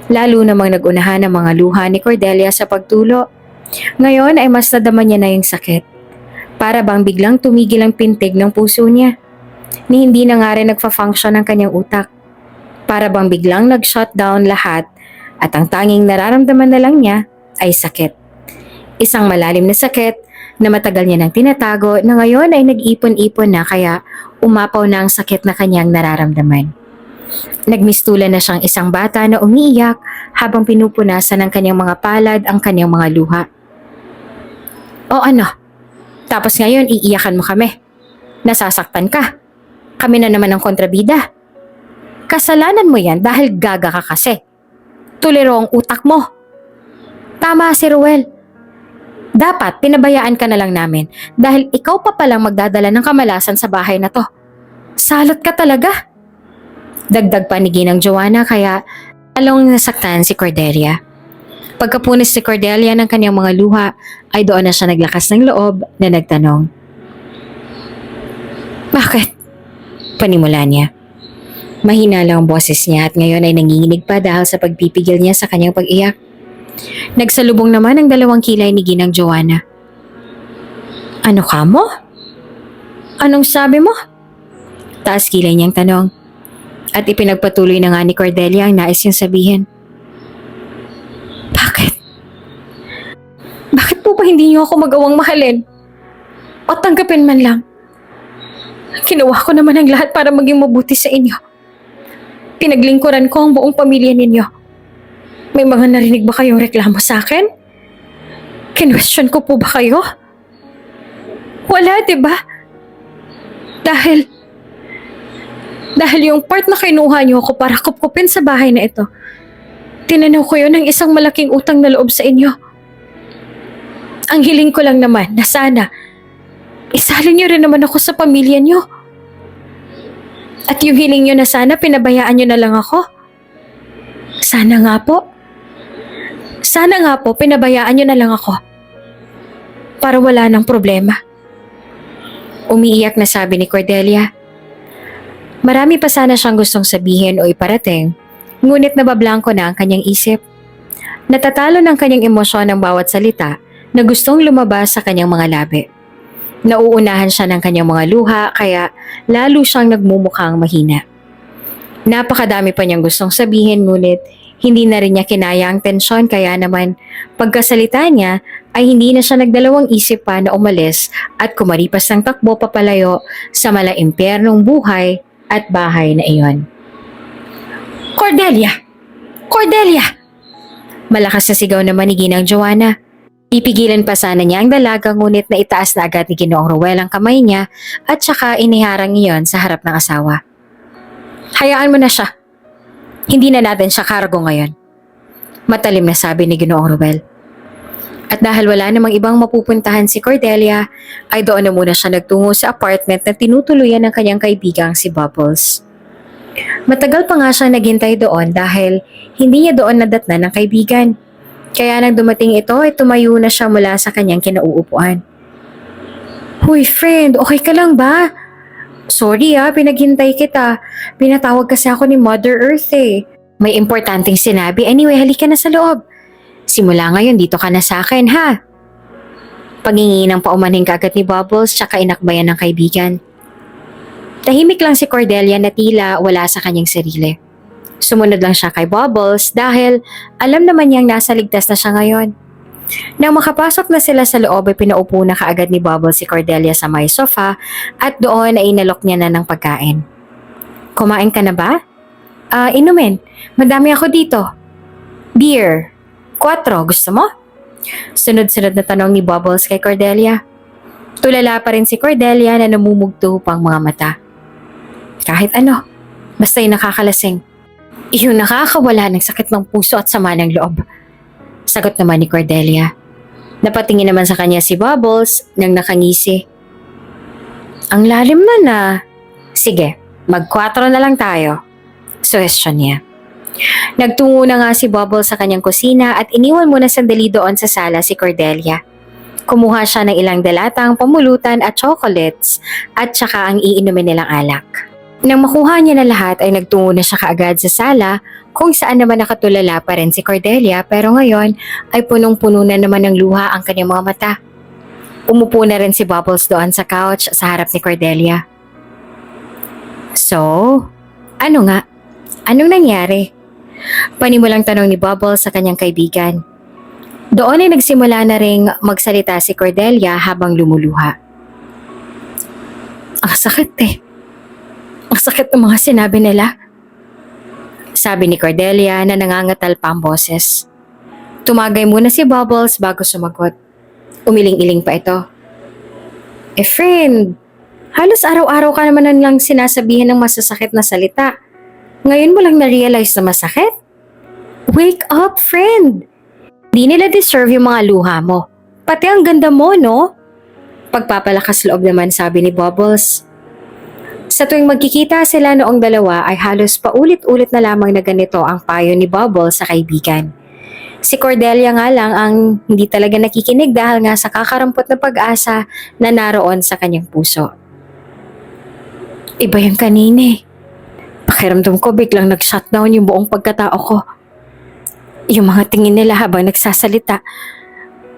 Lalo namang nagunahan ang mga luha ni Cordelia sa pagtulo. Ngayon ay mas nadama niya na yung sakit. Para bang biglang tumigil ang pintig ng puso niya. Ni hindi na nga rin nagfa-function ang kanyang utak. Para bang biglang nag-shutdown lahat at ang tanging nararamdaman na lang niya ay sakit. Isang malalim na sakit na matagal niya nang tinatago na ngayon ay nag-ipon-ipon na kaya umapaw na ang sakit na kanyang nararamdaman. Nagmistulan na siyang isang bata na umiiyak habang pinupunasan ng kanyang mga palad ang kanyang mga luha. O ano? Tapos ngayon iiyakan mo kami. Nasasaktan ka. Kami na naman ang kontrabida. Kasalanan mo yan dahil gaga ka kasi. Tuliro ang utak mo. Tama si Ruel. Dapat pinabayaan ka na lang namin dahil ikaw pa palang magdadala ng kamalasan sa bahay na to. Salot ka talaga. Dagdag pa ni Ginang Joanna kaya along nasaktan si Cordelia. Pagkapunis si Cordelia ng kanyang mga luha ay doon na siya naglakas ng loob na nagtanong. Bakit? Panimula niya. Mahina lang ang boses niya at ngayon ay nanginginig pa dahil sa pagpipigil niya sa kanyang pag-iyak. Nagsalubong naman ang dalawang kilay ni Ginang Joanna. Ano ka mo? Anong sabi mo? Taas kilay niyang tanong. At ipinagpatuloy na nga ni Cordelia ang nais niyang sabihin. Bakit? Bakit po ba hindi niyo ako magawang mahalin? O tanggapin man lang? Ginawa ko naman ang lahat para maging mabuti sa inyo. Pinaglingkuran ko ang buong pamilya ninyo. May mga narinig ba kayong reklamo sa akin? Kinwestiyon ko po ba kayo? Wala, diba? Dahil yung part na kinuha niyo ako para kupkupin sa bahay na ito, tinanaw ko yun ng isang malaking utang na loob sa inyo. Ang hiling ko lang naman na sana, isali niyo rin naman ako sa pamilya niyo. At yung hiling niyo na sana, pinabayaan niyo na lang ako. Sana nga po, pinabayaan niyo na lang ako. Para wala nang problema. Umiiyak na sabi ni Cordelia. Marami pa sana siyang gustong sabihin o iparating, ngunit nabablangko na ang kanyang isip. Natatalo ng kanyang emosyon ng bawat salita na gustong lumabas sa kanyang mga labi. Nauunahan siya ng kanyang mga luha kaya lalo siyang nagmumukhang mahina. Napakadami pa niyang gustong sabihin ngunit hindi na rin niya kinaya ang tensyon kaya naman pagkasalita niya ay hindi na siya nagdalawang isip pa na umalis at kumaripas ng takbo papalayo sa malaimpyernong buhay at bahay na iyon. Cordelia! Cordelia! Malakas na sigaw naman ni Ginang Joanna. Pipigilan pa sana niya ang dalaga ngunit naitaas na agad ni Ginoong Ruel ang kamay niya at saka iniharang iyon sa harap ng asawa. Hayaan mo na siya. Hindi na natin siya kargo ngayon. Matalim na sabi ni Ginoong Ruel. At dahil wala namang ibang mapupuntahan si Cordelia, ay doon na muna siya nagtungo sa apartment na tinutuluyan ng kanyang kaibigang si Bubbles. Matagal pa nga siyang naghintay doon dahil hindi niya doon nadatnan ng kaibigan. Kaya nang dumating ito ay tumayo na siya mula sa kanyang kinauupuan. Huy friend, okay ka lang ba? Sorry pinaghintay kita. Pinatawag kasi ako ni Mother Earth eh. May importanteng sinabi. Anyway, halika na sa loob. Simula ngayon dito ka na sa akin ha. Pangingi ng paumanhin ka agad ni Bubbles tsaka inakbayan ng kaibigan. Tahimik lang si Cordelia na tila wala sa kanyang sarili. Sumunod lang siya kay Bubbles dahil alam naman niyang nasa ligtas na siya ngayon. Nang makapasok na sila sa loob ay pinaupo na kaagad ni Bubbles si Cordelia sa may sofa at doon ay inalok niya na ng pagkain. Kumain ka na ba? Inumin. Madami ako dito. Beer. 4, gusto mo? Sunod-sunod na tanong ni Bubbles kay Cordelia. Tulala pa rin si Cordelia na namumugto pang mga mata. Kahit ano, basta yung nakakalasing. Yung nakakawala ng sakit ng puso at sama ng loob. Sagot naman ni Cordelia. Napatingin naman sa kanya si Bubbles nang nakangisi. Ang lalim na. Sige, mag-4 na lang tayo. Suwestyon niya. Nagtungo na nga si Bubbles sa kanyang kusina at iniwan muna sandali doon sa sala si Cordelia. Kumuha siya ng ilang dalatang pamulutan at chocolates at saka ang iinumin nilang alak. Nang makuha niya na lahat ay nagtungo na siya kaagad sa sala kung saan naman nakatulala pa rin si Cordelia pero ngayon ay punong-puno na naman ng luha ang kanyang mga mata. Umupo na rin si Bubbles doon sa couch sa harap ni Cordelia. So, ano nga? Anong nangyari? Panimulang tanong ni Bubbles sa kanyang kaibigan. Doon ay nagsimula na ring magsalita si Cordelia habang lumuluha. Ang sakit eh. Ang sakit ng mga sinabi nila. Sabi ni Cordelia na nangangatal pa ang boses. Tumagay muna si Bubbles bago sumagot. Umiling-iling pa ito. Friend, halos araw-araw ka naman lang sinasabihan ng masasakit na salita. Ngayon mo lang na-realize na masakit? Wake up, friend! Di nila deserve yung mga luha mo. Pati ang ganda mo, no? Pagpapalakas loob naman sabi ni Bubbles. Sa tuwing magkikita sila noong dalawa ay halos paulit-ulit na lamang na ganito ang payo ni Bubbles sa kaibigan. Si Cordelia nga lang ang hindi talaga nakikinig dahil nga sa kakarampot na pag-asa na naroon sa kanyang puso. Iba yung kanina eh. Pakiramdam ko biglang nag-shutdown yung buong pagkatao ko. Yung mga tingin nila habang nagsasalita,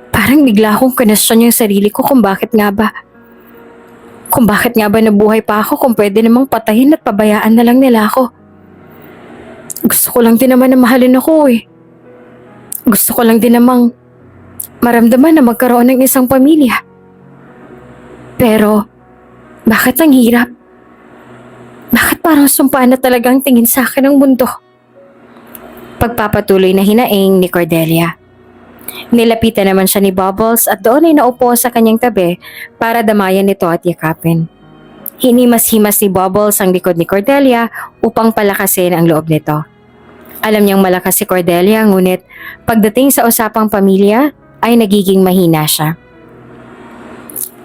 parang bigla akong kinestyon yung sarili ko kung bakit nga ba. Kung bakit nga ba nabuhay pa ako kung pwede namang patayin at pabayaan na lang nila ako. Gusto ko lang din naman na mahalin ako eh. Gusto ko lang din namang maramdaman na magkaroon ng isang pamilya. Pero, bakit ang hirap? Bakit parang sumpaan na talagang tingin sa akin ng mundo? Pagpapatuloy na hinaing ni Cordelia. Nilapitan naman siya ni Bubbles at doon ay naupo sa kanyang tabi para damayan ito at yakapin. Hinimas-himas ni Bubbles ang likod ni Cordelia upang palakasin ang loob nito. Alam niyang malakas si Cordelia ngunit pagdating sa usapang pamilya ay nagiging mahina siya.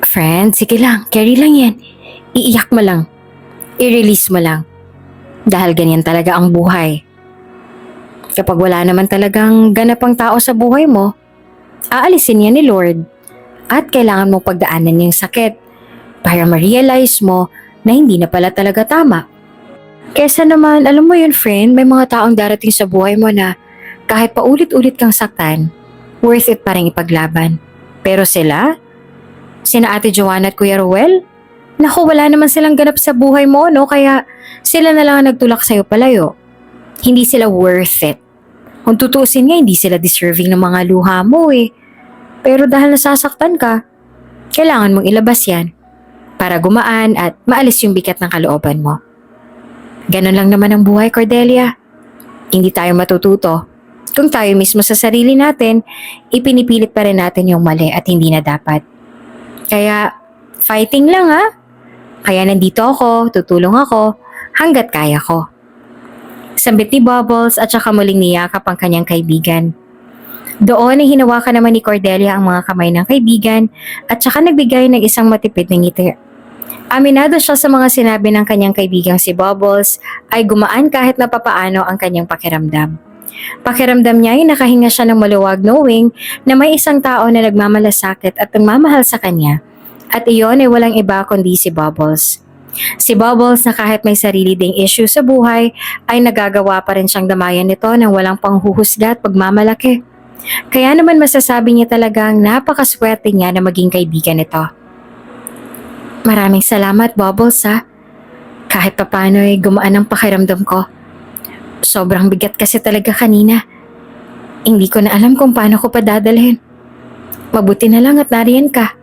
Friend, sige lang, carry lang yan. Iiyak mo lang. I-release mo lang. Dahil ganyan talaga ang buhay. Kapag wala naman talagang ganapang tao sa buhay mo, aalisin niya ni Lord at kailangan mo pagdaanan yung sakit. para ma-realize mo na hindi na pala talaga tama. Kesa naman, alam mo yun friend, may mga taong darating sa buhay mo na kahit paulit-ulit kang saktan, worth it pa rin ipaglaban. Pero sila? Sina Ate Joanna at Kuya Ruel? Naku, wala naman silang ganap sa buhay mo, no? Kaya sila na lang ang nagtulak sa'yo palayo. Hindi sila worth it. Kung tutuusin nga, hindi sila deserving ng mga luha mo eh. Pero dahil nasasaktan ka, kailangan mong ilabas yan para gumaan at maalis yung bigat ng kalooban mo. Ganon lang naman ang buhay, Cordelia. Hindi tayo matututo. Kung tayo mismo sa sarili natin, ipinipilit pa rin natin yung mali at hindi na dapat. Kaya, fighting lang ha. Kaya nandito ako, tutulong ako, hanggat kaya ko. Sambit ni Bubbles at saka muling niyakap ang kanyang kaibigan. Doon ay hinawakan naman ni Cordelia ang mga kamay ng kaibigan at saka nagbigay ng isang matipid na ngiti. Aminado siya sa mga sinabi ng kanyang kaibigang si Bubbles ay gumaan kahit na papaano ang kanyang pakiramdam. Pakiramdam niya ay nakahinga siya ng maluwag knowing na may isang tao na nagmamalasakit at nagmamahal sa kanya at iyon ay walang iba kundi si Bubbles. Si Bubbles na kahit may sarili ding issue sa buhay ay nagagawa pa rin siyang damayan nito ng walang panghuhusga at pagmamalaki. Kaya naman masasabi niya talagang napakaswerte niya na maging kaibigan nito. Maraming salamat Bubbles ha. Kahit papano ay gumaan ang pakiramdam ko. Sobrang bigat kasi talaga kanina. Hindi ko na alam kung paano ko pa dadalhin. Mabuti na lang at nariyan ka.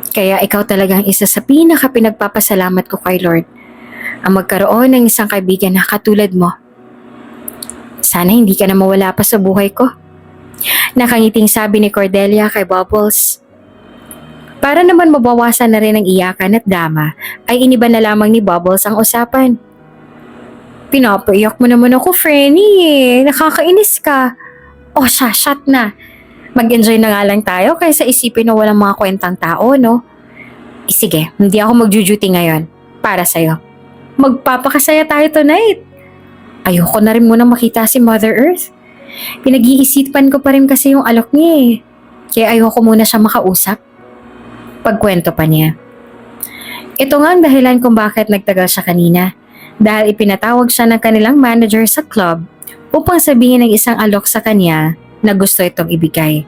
Kaya ikaw talagang isa sa pinaka-pinagpapasalamat ko kay Lord. Ang magkaroon ng isang kaibigan na katulad mo. Sana hindi ka na mawala pa sa buhay ko. Nakangiting sabi ni Cordelia kay Bubbles. Para naman mabawasan na rin ang iyakan at drama, ay iniba na lamang ni Bubbles ang usapan. Pinapaiyak mo naman ako, Frenny eh. Nakakainis ka. O siya, shut na. Mag-enjoy na nga lang tayo kaysa isipin na walang mga kwentang tao, no? Sige, hindi ako mag-duty ngayon. Para sa'yo. Magpapakasaya tayo tonight. Ayoko na rin munang makita si Mother Earth. Pinag-iisipan ko pa rin kasi yung alok niya eh. Kaya ayoko muna siya makausap. Pagkwento pa niya. Ito nga ang dahilan kung bakit nagtagal siya kanina. Dahil ipinatawag siya ng kanilang manager sa club upang sabihin ng isang alok sa kanya na gusto itong ibigay.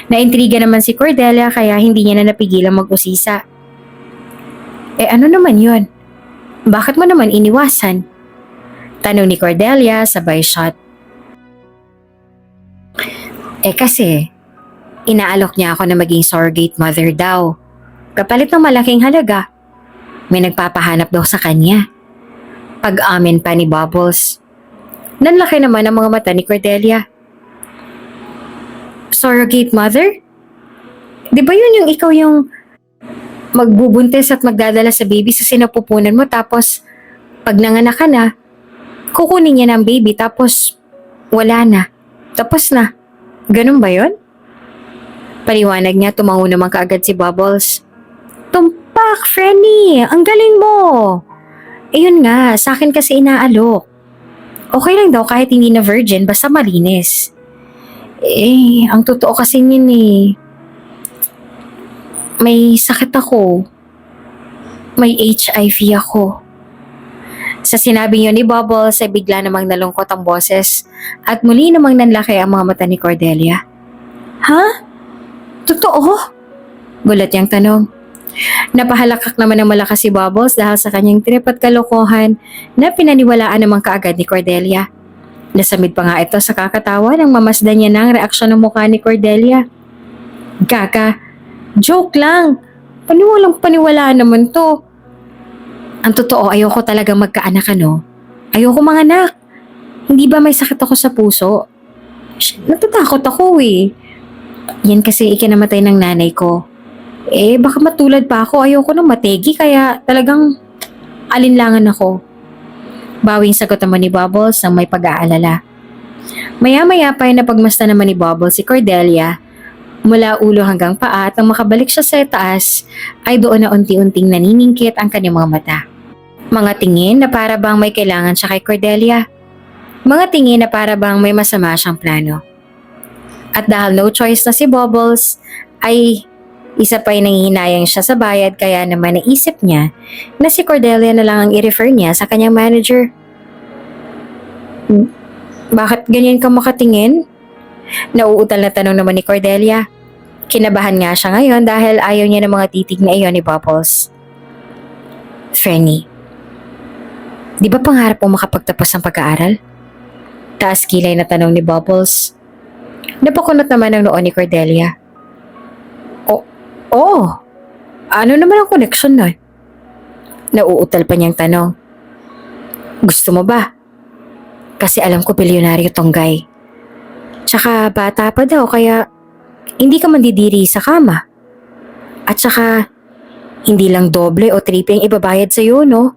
Naintriga naman si Cordelia kaya hindi niya na napigilang mag-usisa. Ano naman yun? Bakit mo naman iniwasan? Tanong ni Cordelia sabay shot. Kasi, inaalok niya ako na maging surrogate mother daw. Kapalit ng malaking halaga. May nagpapahanap daw sa kanya. Pag-amin pa ni Bubbles. Nanlaki naman ang mga mata ni Cordelia. Surrogate mother? Di ba yun yung ikaw yung magbubuntis at magdadala sa baby sa sinapupunan mo tapos pag nanganak ka na, kukunin niya ng baby tapos wala na. Tapos na. Ganun ba yun? Paliwanag niya, tumango naman kaagad si Bubbles. Tumpak, Frenny! Ang galing mo! Ayun nga, sa akin kasi inaalok. Okay lang daw kahit hindi na virgin, basta malinis. Ang totoo kasi yun eh. May sakit ako. May HIV ako. Sa sinabi niyo ni Bubbles ay bigla namang nalungkot ang boses at muli namang nanlaki ang mga mata ni Cordelia. Ha? Totoo? Gulat niyang tanong. Napahalakak naman ng malakas si Bubbles dahil sa kanyang trip at kalokohan na pinaniwalaan naman kaagad ni Cordelia. Nasamid pa nga ito sa kakatawa nang mamasdan niya na ang reaksyon ng mukha ni Cordelia. Gaga, joke lang. Paniwalang paniwalaan naman to. Ang totoo, ayoko talaga magkaanak ano. Ayoko manganak. Hindi ba may sakit ako sa puso? Natatakot ako eh. Yan kasi ikinamatay ng nanay ko. Baka matulad pa ako. Ayoko nang mategi kaya talagang alinlangan ako. Bawing sagot naman ni Bubbles ang may pag-aalala. Maya-maya pa ay napagmasta naman ni Bubbles si Cordelia. Mula ulo hanggang paa at nang makabalik siya sa taas ay doon na unti-unting naniningkit ang kanyang mga mata. Mga tingin na para bang may kailangan siya kay Cordelia. Mga tingin na para bang may masama siyang plano. At dahil no choice na si Bubbles, ay Isa pa ay nanghihinayang siya sa bayad kaya naman naisip niya na si Cordelia na lang ang i-refer niya sa kanyang manager. Bakit ganyan ka makatingin? Nauutal na tanong naman ni Cordelia. Kinabahan nga siya ngayon dahil ayaw niya ng mga titig na iyon ni Bubbles. Frenny, di ba pangarap mo makapagtapos ng pag-aaral? Taas kilay na tanong ni Bubbles. Napakunot naman ang noo ni Cordelia. Oo. Ano naman ang connection nun? Nauutal pa niyang tanong. Gusto mo ba? Kasi alam ko bilyonaryo tong guy. Tsaka bata pa daw kaya hindi ka mandidiri sa kama. At tsaka hindi lang doble o triple ang ibabayad sa'yo, no?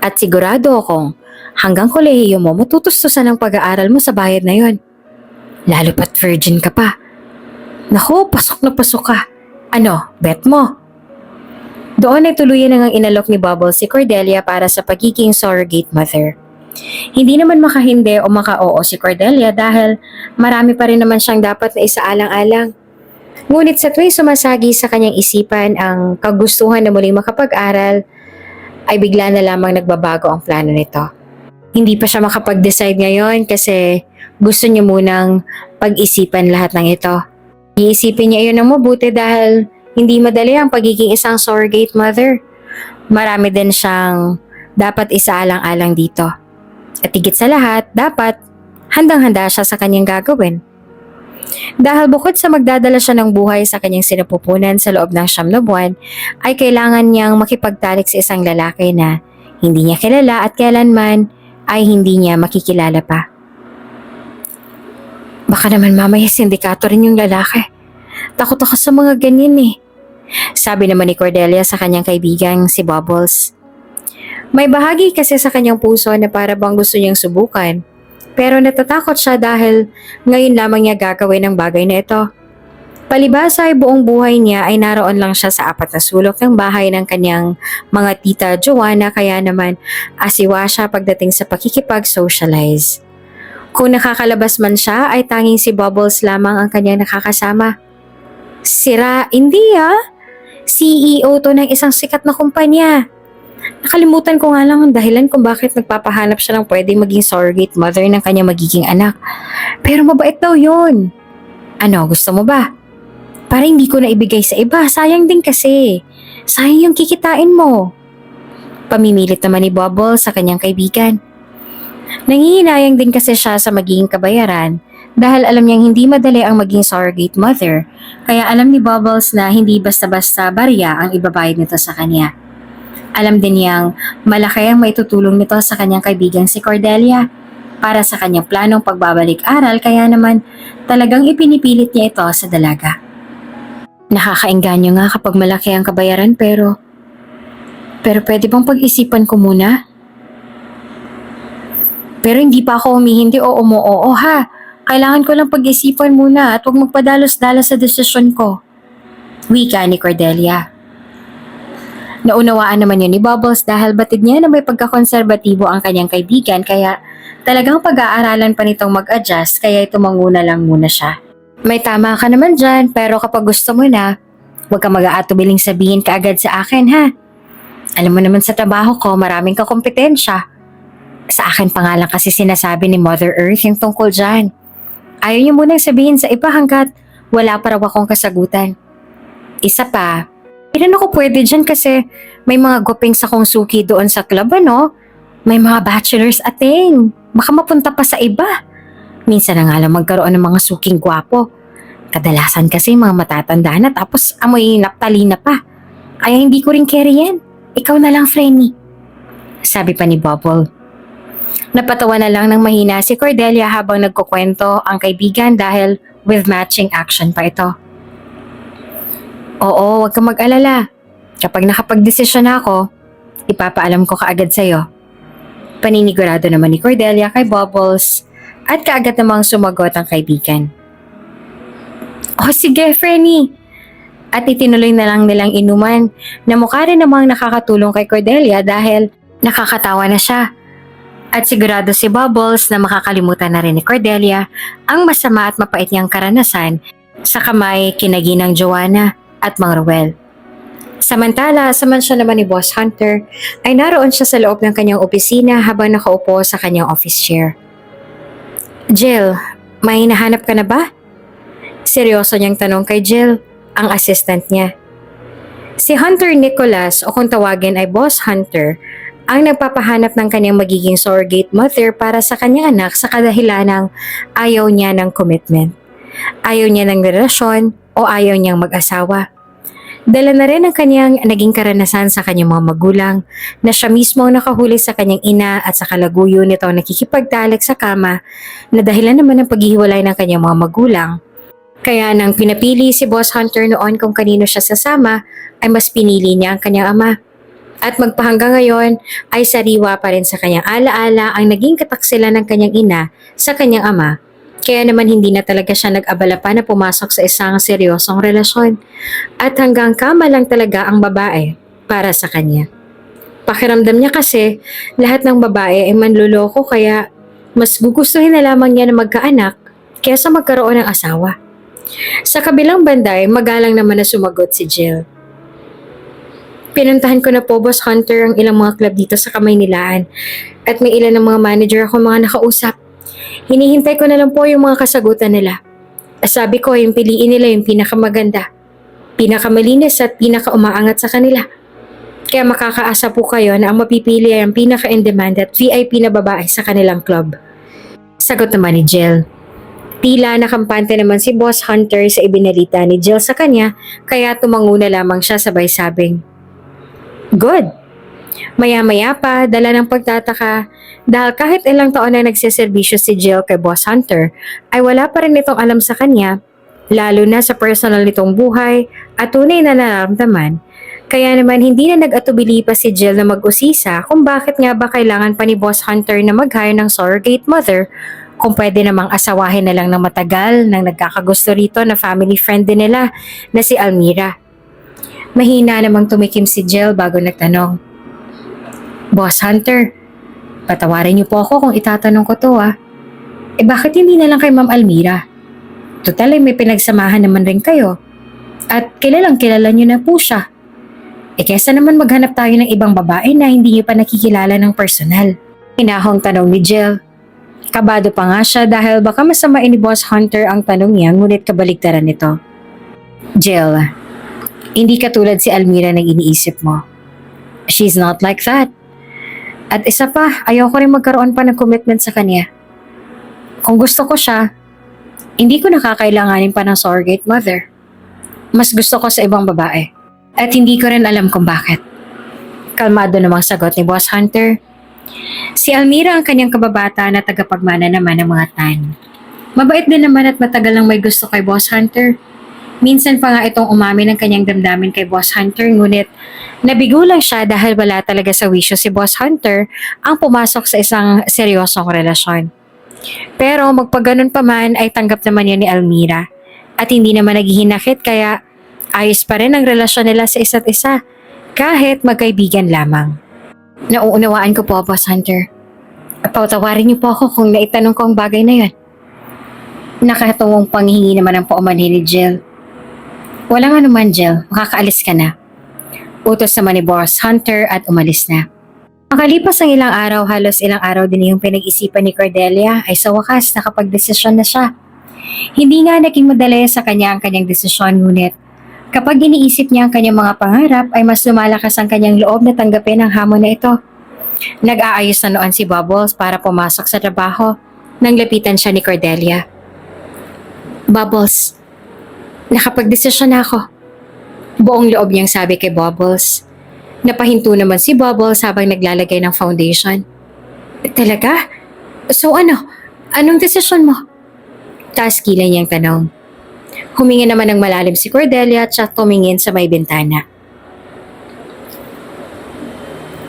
At sigurado akong hanggang kolehiyo mo matutustusan ang pag-aaral mo sa bayad na yon. Lalo pat virgin ka pa. Naku, pasok na pasok ka. Ano, bet mo? Doon ay tuluyan nang inalok ni Bubbles si Cordelia para sa pagiging surrogate mother. Hindi naman makahindi o maka-oo si Cordelia dahil marami pa rin naman siyang dapat na isaalang-alang. Ngunit sa tuwing sumasagi sa kanyang isipan ang kagustuhan na muling makapag-aral, ay bigla na lamang nagbabago ang plano nito. Hindi pa siya makapag-decide ngayon kasi gusto niya munang pag-isipan lahat ng ito. Iisipin niya iyon ng mabuti dahil hindi madali ang pagiging isang surrogate mother. Marami din siyang dapat isaalang-alang dito. At higit sa lahat, dapat handang-handa siya sa kanyang gagawin. Dahil bukod sa magdadala siya ng buhay sa kanyang sinapupunan sa loob ng 9 na buwan, ay kailangan niyang makipagtalik sa isang lalaki na hindi niya kilala at kailanman ay hindi niya makikilala pa. Baka naman mamaya sindikato rin yung lalaki. Takot ako sa mga ganyan eh. Sabi naman ni Cordelia sa kanyang kaibigang si Bubbles. May bahagi kasi sa kanyang puso na para bang gusto niyang subukan. Pero natatakot siya dahil ngayon lamang niya gagawin ang bagay na ito. Palibhasa ay buong buhay niya ay naroon lang siya sa 4 na sulok ng bahay ng kanyang mga tita Joanna kaya naman asiwa siya pagdating sa pakikipag-socialize. Kung nakakalabas man siya ay tanging si Bubbles lamang ang kanyang nakakasama. Sira, hindi CEO to ng isang sikat na kumpanya. Nakalimutan ko nga lang ang dahilan kung bakit nagpapahanap siya ng pwedeng maging surrogate mother ng kanyang magiging anak. Pero mabait daw yun. Ano, gusto mo ba? Para hindi ko na ibigay sa iba, sayang din kasi. Sayang yung kikitain mo. Pamimilit naman ni Bubbles sa kanyang kaibigan. Nangihinayang din kasi siya sa magiging kabayaran dahil alam niyang hindi madali ang maging surrogate mother kaya alam ni Bubbles na hindi basta-basta barya ang ibabayad nito sa kanya. Alam din niyang malaki ang maitutulong nito sa kanyang kaibigang si Cordelia para sa kanyang planong pagbabalik-aral kaya naman talagang ipinipilit niya ito sa dalaga. Nakakaengganyo nga kapag malaki ang kabayaran pero pwede bang pag-isipan ko muna? Pero hindi pa ako humihindi o umuoo ha. Kailangan ko lang pag-isipan muna at huwag magpadalos-dalos sa desisyon ko. Wika ni Cordelia. Naunawaan naman yun ni Bubbles dahil batid niya na may pagkakonserbatibo ang kanyang kaibigan kaya talagang pag-aaralan pa nitong mag-adjust kaya ito manguna lang muna siya. May tama ka naman dyan pero kapag gusto mo na, huwag ka mag-aatubiling sabihin kaagad sa akin ha. Alam mo naman sa trabaho ko maraming kakompetensya. Sa akin pa nga lang kasi sinasabi ni Mother Earth yung tungkol dyan. Ayaw niyo munang sabihin sa iba hanggat wala pa raw akong kasagutan. Isa pa, hindi ako pwede dyan kasi may mga guping sa kong suki doon sa club ano. May mga bachelors ating. Baka mapunta pa sa iba. Minsan na nga lang magkaroon ng mga suking gwapo. Kadalasan kasi mga matatanda na tapos amoy naptalina pa. Kaya hindi ko rin carry yan. Ikaw na lang, Frenny. Sabi pa ni Bubble. Napatawa na lang ng mahina si Cordelia habang nagkukwento ang kaibigan dahil with matching action pa ito. Oo, huwag kang mag-alala. Kapag nakapag-desisyon na ako, ipapaalam ko kaagad sa'yo. Paninigurado naman ni Cordelia kay Bubbles at kaagad namang sumagot ang kaibigan. Oh sige, Frenny. At itinuloy na lang nilang inuman na mukha rin namang nakakatulong kay Cordelia dahil nakakatawa na siya. At sigurado si Bubbles na makakalimutan na rin ni Cordelia ang masama at mapait niyang karanasan sa kamay kinaginang Joanna. at Mang Ruel. Samantala, sa mansyon naman ni Boss Hunter, ay naroon siya sa loob ng kanyang opisina habang nakaupo sa kanyang office chair. Jill, may hinahanap ka na ba? Seryoso niyang tanong kay Jill, ang assistant niya. Si Hunter Nicholas o kung tawagin ay Boss Hunter, ang nagpapahanap ng kanyang magiging surrogate mother para sa kanyang anak sa kadahilan ng ayaw niya ng commitment. Ayaw niya ng relasyon o ayaw niyang mag-asawa. Dala na rin ang kanyang naging karanasan sa kanyang mga magulang na siya mismo ang nakahuli sa kanyang ina at sa kalaguyo nito nakikipagtalik sa kama na dahilan naman ng paghihiwalay ng kanyang mga magulang. Kaya nang pinapili si Boss Hunter noon kung kanino siya sasama ay mas pinili niya ang kanyang ama. At magpahanggang ngayon ay sariwa pa rin sa kanyang alaala ang naging kataksilan ng kanyang ina sa kanyang ama. Kaya naman hindi na talaga siya nag-abala pa na pumasok sa isang seryosong relasyon. At hanggang kama lang talaga ang babae para sa kanya. Pakiramdam niya kasi lahat ng babae ay manluloko kaya mas gugustuhin na lamang niya na magkaanak kaysa magkaroon ng asawa. Sa kabilang banda ay magalang naman na sumagot si Jill. Pinuntahan ko na po, Boss Hunter, ang ilang mga club dito sa Kamaynilaan at may ilan ng mga manager ako mga nakausap. Hinihintay ko na lang po yung mga kasagutan nila. Sabi ko, yung piliin nila yung pinakamaganda, pinakamalinis at pinakaumaangat sa kanila. Kaya makakaasa po kayo na ang mapipili ay ang pinaka-in-demand at VIP na babae sa kanilang club. Sagot naman ni Jill. Tila nakampante naman si Boss Hunter sa ibinalita ni Jill sa kanya kaya tumango na lamang siya sabay sabing, "Good." Maya-maya pa, dala ng pagtataka dahil kahit ilang taon na nagsiservisyo si Jill kay Boss Hunter ay wala pa rin itong alam sa kanya, lalo na sa personal nitong buhay at tunay na nararamdaman. Kaya naman hindi na nag-atubili pa si Jill na mag-usisa kung bakit nga ba kailangan pa ni Boss Hunter na mag-hire ng surrogate mother kung pwede namang asawahin na lang ng matagal ng nagkakagusto rito na family friend din nila na si Almira. Mahina namang tumikim si Jill bago nagtanong. Boss Hunter, patawarin niyo po ako kung itatanong ko to bakit hindi na lang kay Ma'am Almira? Total ay may pinagsamahan naman rin kayo. At kilalang kilala niyo na po siya. Kesa naman maghanap tayo ng ibang babae na hindi niyo pa nakikilala ng personal. Hinahong tanong ni Jill. Kabado pa nga siya dahil baka masamain ni Boss Hunter ang tanong niya ngunit kabaligtaran nito. Jill, hindi katulad si Almira na iniisip mo. She's not like that. At isa pa, ayoko rin magkaroon pa ng commitment sa kanya. Kung gusto ko siya, hindi ko nakakailanganin pa ng surrogate mother. Mas gusto ko sa ibang babae. At hindi ko rin alam kung bakit. Kalmado namang sagot ni Boss Hunter. Si Almira ang kanyang kababata na tagapagmana naman ng mga tan. Mabait din naman at matagal lang may gusto kay Boss Hunter. Minsan pa nga itong umamin ng kanyang damdamin kay Boss Hunter ngunit nabigo lang siya dahil wala talaga sa wisyo si Boss Hunter ang pumasok sa isang seryosong relasyon. Pero magpaganon pa man ay tanggap naman yan ni Almira at hindi naman naghihinakit kaya ayos pa rin ang relasyon nila sa isa't isa kahit magkaibigan lamang. Nauunawaan ko po, Boss Hunter. Patawarin niyo po ako kung naitanong ko ang bagay na yun. Nakatungong panghingi naman ang paumanhin ni Jill. Walang anuman, Jill. Makakaalis ka na. Utos naman ni Boss Hunter at umalis na. Makalipas ang ilang araw, halos ilang araw din yung pinag-isipan ni Cordelia ay sa wakas nakapag-desisyon na siya. Hindi nga naging madali sa kanya ang kanyang desisyon ngunit kapag iniisip niya ang kanyang mga pangarap ay mas lumalakas ang kanyang loob na tanggapin ang hamon na ito. Nag-aayos na noon si Bubbles para pumasok sa trabaho nang lapitan siya ni Cordelia. Bubbles, nakapag-desisyon na ako. Buong loob niyang sabi kay Bubbles. Napahinto naman si Bubbles habang naglalagay ng foundation. Talaga? So ano? Anong desisyon mo? Taas kilay niyang tanong. Huminga naman ng malalim si Cordelia at siya tumingin sa may bintana.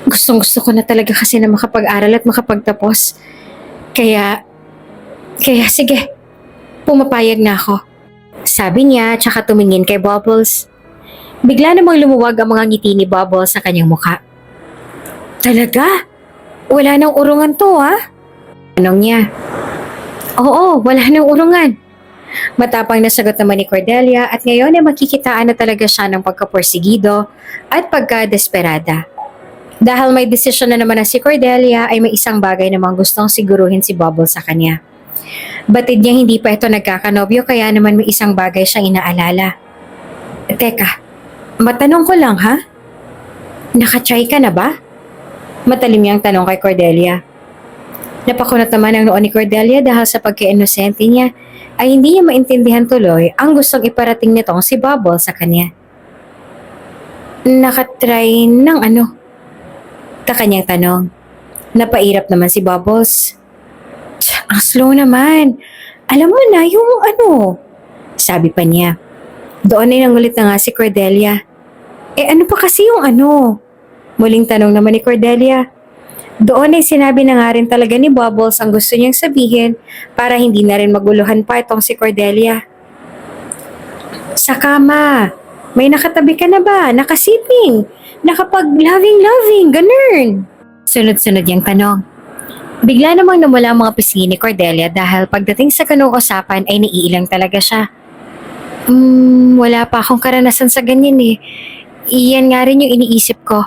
Gustong-gusto ko na talaga kasi na makapag-aral at makapagtapos. Kaya sige, pumapayag na ako. Sabi niya at saka tumingin kay Bubbles. Bigla namang lumuwag ang mga ngiti ni Bubbles sa kanyang mukha. Talaga? Wala nang urungan to Tanong niya. Oo, wala nang urungan. Matapang na sagot naman ni Cordelia at ngayon ay makikitaan na talaga siya ng pagkaporsigido at pagkadesperada. Dahil may desisyon na naman na si Cordelia ay may isang bagay namang gustong siguruhin si Bubble sa kanya. Batid niya hindi pa ito nagkakanobyo kaya naman may isang bagay siyang inaalala. Teka, matanong ko lang ha? Nakatry ka na ba? Matalim niyang tanong kay Cordelia. Napakunot naman ang noon ni Cordelia dahil sa pagka-inosente niya ay hindi niya maintindihan tuloy ang gustong iparating nitong si Bubble sa kanya. Nakatry ng ano? Kanyang tanong. Napairap naman si Bubbles. Ang slow naman. Alam mo na yung ano? Sabi pa niya. Doon ay nangulit na nga si Cordelia. Ano pa kasi yung ano? Muling tanong naman ni Cordelia. Doon ay sinabi na nga rin talaga ni Bubbles ang gusto niyang sabihin para hindi na rin maguluhan pa itong si Cordelia. Sa kama. May nakatabi ka na ba? Nakasiping? Nakapag-loving, ganun. Sunod-sunod yung tanong. Bigla namang namula ang mga pisngi ni Cordelia dahil pagdating sa ganung usapan ay naiilang talaga siya. Wala pa akong karanasan sa ganyan eh. Iyan nga rin yung iniisip ko.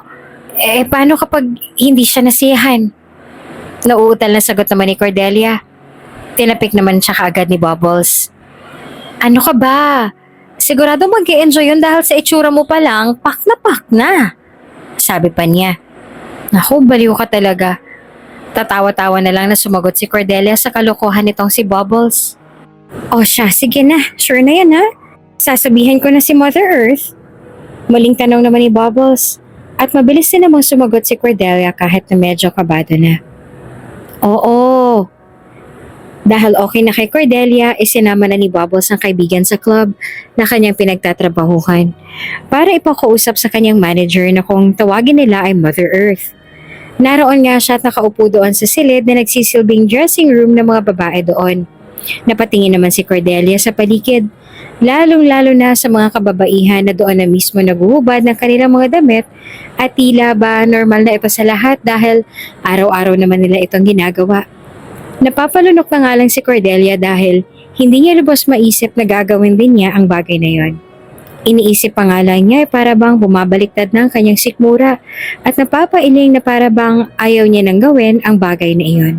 Paano kapag hindi siya nasiyahan? Nauutal na sagot naman ni Cordelia. Tinapik naman siya kaagad ni Bubbles. Ano ka ba? Sigurado mag-i-enjoy yun dahil sa itsura mo pa lang, pak na. Sabi pa niya. Naku, baliw ka talaga. Tatawa-tawa na lang na sumagot si Cordelia sa kalokohan nitong si Bubbles. O siya, sige na. Sure na yan ha? Sasabihin ko na si Mother Earth. Muling tanong naman ni Bubbles. At mabilis din namang sumagot si Cordelia kahit na medyo kabado na. Oo. Dahil okay na kay Cordelia, isinama na ni Bubbles ang kaibigan sa club na kanyang pinagtatrabahuhan para ipakausap sa kanyang manager na kung tawagin nila ay Mother Earth. Naroon nga siya at nakaupo doon sa silid na nagsisilbing dressing room ng mga babae doon. Napatingin naman si Cordelia sa paligid, lalong-lalo na sa mga kababaihan na doon na mismo naguhubad ng kanilang mga damit at tila ba normal na ito sa lahat dahil araw-araw naman nila itong ginagawa. Napapalunok na nga lang si Cordelia dahil hindi niya lubos maisip na gagawin din niya ang bagay na yon. Iniisip pa nga lang niya para bang bumabaliktad ng kanyang sikmura at napapailing na para bang ayaw niya nang gawin ang bagay na iyon.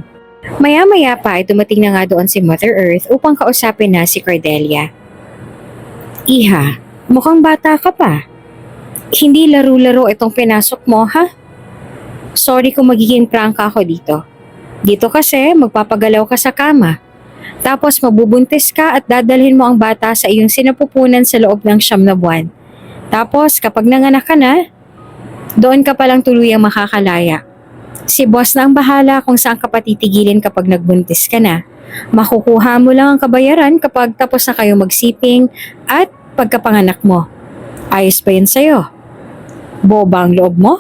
Maya-maya pa ay dumating na nga doon si Mother Earth upang kausapin na si Cordelia. Iha, mukhang bata ka pa. Hindi laro-laro itong pinasok mo ha? Sorry kung magiging prangka ako dito. Dito kasi magpapagalaw ka sa kama. Tapos mabubuntis ka at dadalhin mo ang bata sa iyong sinapupunan sa loob ng 9 na buwan. Tapos kapag nanganak ka na, doon ka palang tuluyang makakalaya. Si boss na ang bahala kung saan ka patitigilin kapag nagbuntis ka na. Makukuha mo lang ang kabayaran kapag tapos na kayo magsiping at pagkapanganak mo. Ayos ba yun sa'yo? Boba ang loob mo?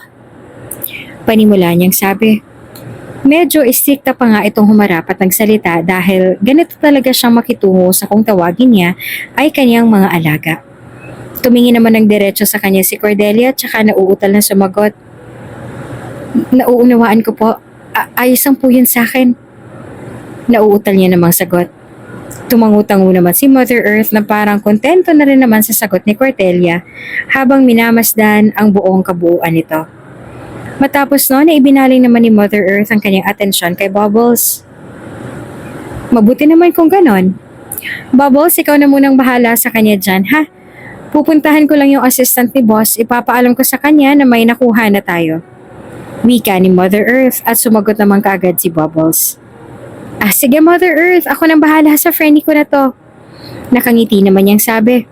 Panimula niyang sabi. Medyo istrikta pa nga itong humarap at nagsalita dahil ganito talaga siyang makitungo sa kung tawagin niya ay kanyang mga alaga. Tumingin naman ng diretso sa kanya si Cordelia at saka nauutal na sumagot. Nauunawaan ko po. Ayos ang po yun sa akin. Nauutal niya namang sagot. Tumangutango naman si Mother Earth na parang kontento na rin naman sa sagot ni Cordelia habang minamasdan ang buong kabuuan nito. Matapos noon ay ibinaling naman ni Mother Earth ang kanyang atensyon kay Bubbles. Mabuti naman kung ganon. Bubbles, ikaw na munang bahala sa kanya dyan, ha? Pupuntahan ko lang yung assistant ni boss, ipapaalam ko sa kanya na may nakuha na tayo. Wika ni Mother Earth at sumagot naman kaagad si Bubbles. Sige Mother Earth, ako nang bahala sa friendly ko na to. Nakangiti naman niyang sabi.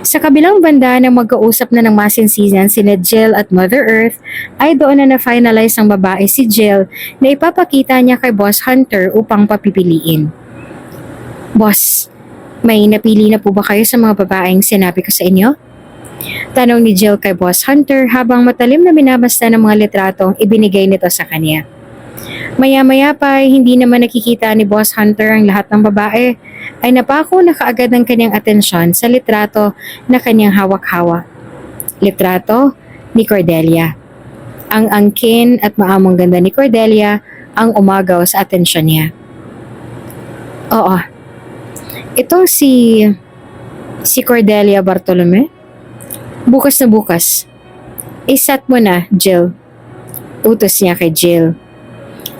Sa kabilang banda ng magkausap na ng masinsinan sina Jill at Mother Earth ay doon na na-finalize ang babae si Jill na ipapakita niya kay Boss Hunter upang papipiliin. Boss, may napili na po ba kayo sa mga babaeng sinabi ko sa inyo? Tanong ni Jill kay Boss Hunter habang matalim na binabasta ng mga litratong ibinigay nito sa kanya. Maya-maya pa ay hindi naman nakikita ni Boss Hunter ang lahat ng babae ay napako na kaagad ng kanyang atensyon sa litrato na kanyang hawak-hawak. Litrato ni Cordelia. Ang angkin at maamong ganda ni Cordelia ang umagaw sa atensyon niya. Oo, Itong si Cordelia Bartolome? Bukas na bukas. Isat mo na, Jill. Utos niya kay Jill.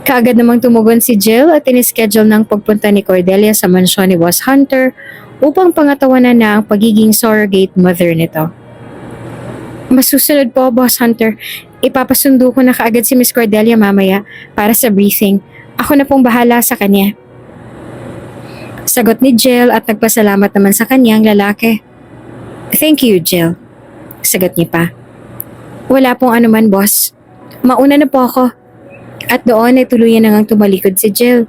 Kaagad namang tumugon si Jill at inischedule ng pagpunta ni Cordelia sa mansyon ni Boss Hunter upang pangatawanan na ang pagiging surrogate mother nito. Masusunod po, Boss Hunter. Ipapasundo ko na kaagad si Miss Cordelia mamaya para sa briefing. Ako na pong bahala sa kanya. Sagot ni Jill at nagpasalamat naman sa kanyang lalaki. Thank you, Jill. Sagot niya pa. Wala pong anuman, boss. Mauna na po ako. At doon ay tuluyan na ngang tumalikod si Jill.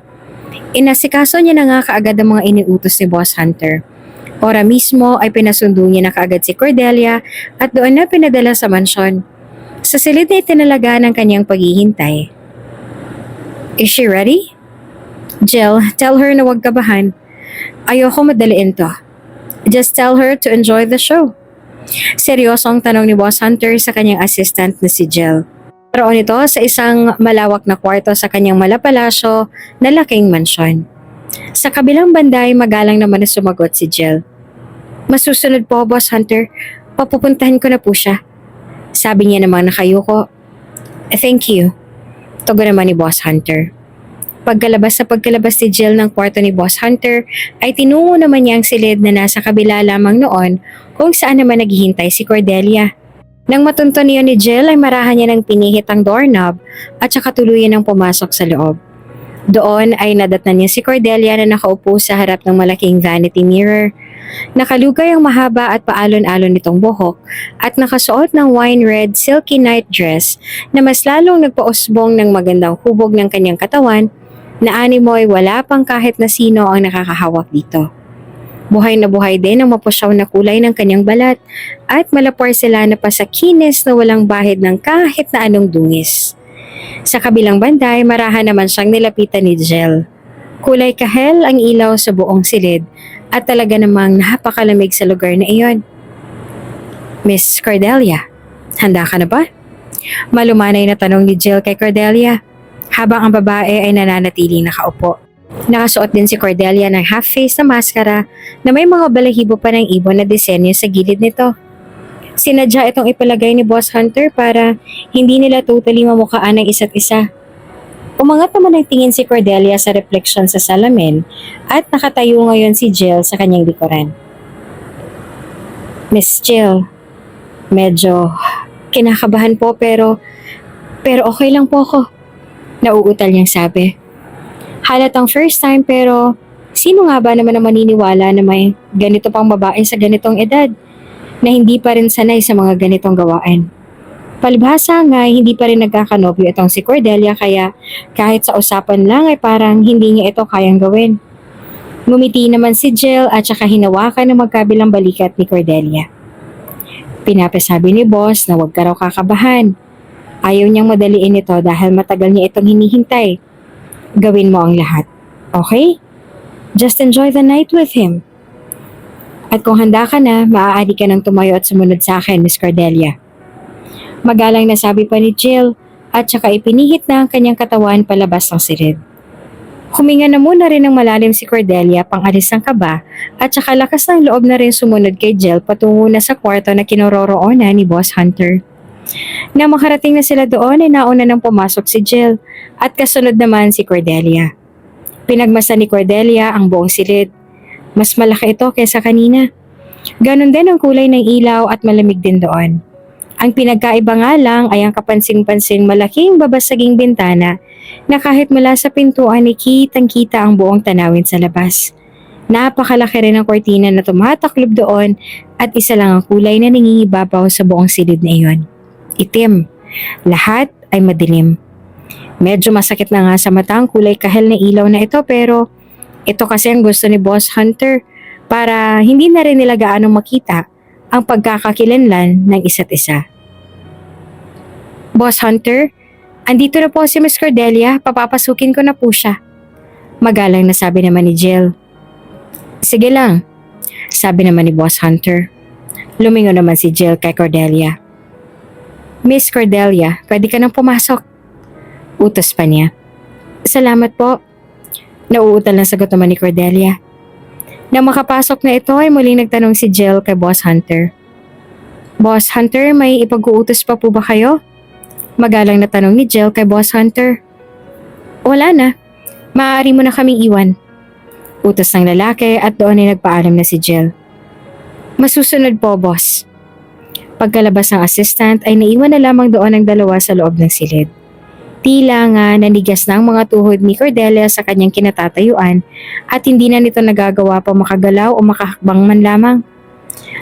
Inasikaso niya na nga kaagad ang mga iniutos ni Boss Hunter. Ora mismo ay pinasundo niya na kaagad si Cordelia at doon na pinadala sa mansyon. Sa silid na itinalaga ng kanyang paghihintay. Is she ready? Jill, tell her na huwag kabahan. Ayoko madaliin to. Just tell her to enjoy the show. Seryosong tanong ni Boss Hunter sa kanyang assistant na si Jill. Roon ito sa isang malawak na kwarto sa kanyang malapalasyo na laking mansyon. Sa kabilang banda ay magalang naman na sumagot si Jill. Masusunod po, Boss Hunter. Papupuntahan ko na po siya. Sabi niya namang nakayuko. Thank you. Tugon naman ni Boss Hunter. Pagkalabas ni Jill ng kwarto ni Boss Hunter, ay tinungo naman niya ang silid na nasa kabila lamang noon kung saan naman naghihintay si Cordelia. Nang matunto niyo ni Jill ay marahan niya ng pinihit ang doorknob at saka tuluyan ng pumasok sa loob. Doon ay nadatnan niya si Cordelia na nakaupo sa harap ng malaking vanity mirror. Nakalugay ang mahaba at paalon-alon nitong buhok at nakasuot ng wine red silky night dress na mas lalong nagpausbong ng magandang hubog ng kanyang katawan na animo ay wala pang kahit na sino ang nakakahawak dito. Buhay na buhay din ang mapusyaw na kulay ng kanyang balat at malaporselana pa sa kinis na walang bahid ng kahit na anong dungis. Sa kabilang banda ay marahan naman siyang nilapitan ni Jill. Kulay kahel ang ilaw sa buong silid at talaga namang napakalamig sa lugar na iyon. Miss Cordelia, handa ka na ba? Malumanay na tanong ni Jill kay Cordelia habang ang babae ay nananatiling nakaupo. Nakasuot din si Cordelia ng half-face na maskara na may mga balahibo pa ng ibon na disenyo sa gilid nito. Sinadya itong ipalagay ni Boss Hunter para hindi nila totally mamukhaan ng isa't isa. Umangat naman ang tingin si Cordelia sa reflection sa salamin at nakatayo ngayon si Jill sa kanyang likuran. Miss Jill, medyo kinakabahan po pero okay lang po ako. Nauutal niyang sabi. Halatang first time pero sino nga ba naman ang maniniwala na may ganito pang babae sa ganitong edad na hindi pa rin sanay sa mga ganitong gawain. Palibhasa nga hindi pa rin nagkakanobyo itong si Cordelia kaya kahit sa usapan lang ay parang hindi niya ito kayang gawin. Ngumiti naman si Jill at saka hinawakan ng magkabilang balikat ni Cordelia. Pinapasabi ni Boss na huwag ka raw kakabahan. Ayaw niyang madaliin ito dahil matagal niya itong hinihintay. Gawin mo ang lahat. Okay? Just enjoy the night with him. At kung handa ka na, maaari ka nang tumayo at sumunod sa akin, Miss Cordelia. Magalang na sabi pa ni Jill at saka ipinihit na ang kanyang katawan palabas ng silid. Huminga na muna rin ng malalim si Cordelia pang alis ng kaba at saka lakas ng loob na rin sumunod kay Jill patungo na sa kwarto na kinaroroonan ni Boss Hunter. Nang makarating na sila doon ay nauna nang pumasok si Jill at kasunod naman si Cordelia. Pinagmasa ni Cordelia ang buong silid. Mas malaki ito kaysa kanina. Ganon din ang kulay ng ilaw at malamig din doon. Ang pinagkaiba nga lang ay ang kapansing-pansing malaking babasaging bintana na kahit mula sa pintuan ay kitang-kita ang buong tanawin sa labas. Napakalaki rin ang kortina na tumataklob doon at isa lang ang kulay na nangingibabaw sa buong silid na iyon. Itim. Lahat ay madilim. Medyo masakit na nga sa mata ang kulay kahel na ilaw na ito pero ito kasi ang gusto ni Boss Hunter para hindi na rin nila gaanong makita ang pagkakakilanlan ng isa't isa. Boss Hunter, andito na po si Miss Cordelia, papapasukin ko na po siya. Magalang na sabi naman ni Jill. Sige lang, sabi naman ni Boss Hunter. Lumingon naman si Jill kay Cordelia. Miss Cordelia, pwede ka nang pumasok. Utos pa niya. Salamat po. Nauutal na sagot naman ni Cordelia. Nang makapasok na ito ay muling nagtanong si Jill kay Boss Hunter. Boss Hunter, may ipag-uutos pa po ba kayo? Magalang na tanong ni Jill kay Boss Hunter. Wala na. Maaari mo na kaming iwan. Utos ng lalaki at doon ay nagpaalam na si Jill. Masusunod po, boss. Pagkalabas ng assistant ay naiwan na lamang doon ang dalawa sa loob ng silid. Tila nga nanigas na ang mga tuhod ni Cordelia sa kanyang kinatatayuan at hindi na nito nagagawa pa makagalaw o makahakbang man lamang.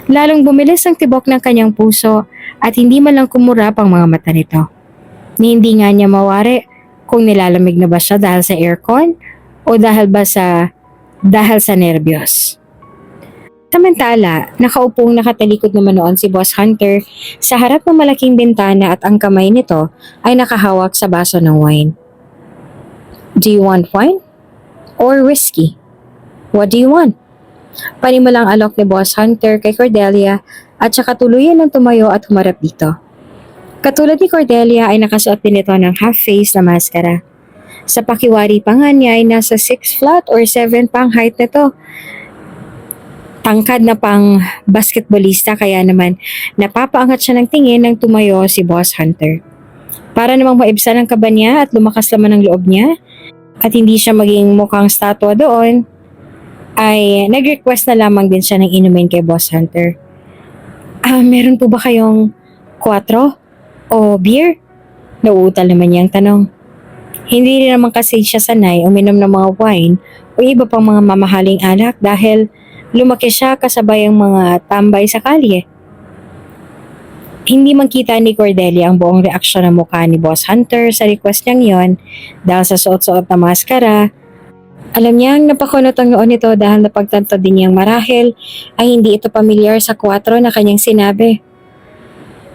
Lalong bumilis ang tibok ng kanyang puso at hindi man lang kumurap ang mga mata nito. Ni hindi nga niya mawari kung nilalamig na ba siya dahil sa aircon o dahil sa nerbiyos. Samantala, nakaupong nakatalikod naman noon si Boss Hunter sa harap ng malaking bintana at ang kamay nito ay nakahawak sa baso ng wine. Do you want wine? Or whiskey? What do you want? Panimulang alok ni Boss Hunter kay Cordelia at saka tuluyan ng tumayo at humarap dito. Katulad ni Cordelia ay nakasuot din ito ng half-face na maskara. Sa pakiwari pa nga niya ay nasa 6 flat or 7 pang height nito. Tangkad na pang basketballista kaya naman napapaangat siya ng tingin nang tumayo si Boss Hunter. Para namang maibsan ang kaba niya at lumakas laman ang loob niya at hindi siya maging mukhang statwa doon, ay nag-request na lamang din siya ng inumin kay Boss Hunter. Meron po ba kayong 4 o beer? Nauutal naman niyang tanong. Hindi rin naman kasi siya sanay uminom ng mga wine o iba pang mga mamahaling alak dahil lumaki siya kasabay ang mga tambay sa kalye. Hindi man kita ni Cordelia ang buong reaksyon ng mukha ni Boss Hunter sa request niyang yon dahil sa suot-suot na maskara. Alam niyang napakunot ang noon nito dahil napagtanto din niyang marahil ay hindi ito pamilyar sa 4 na kanyang sinabi.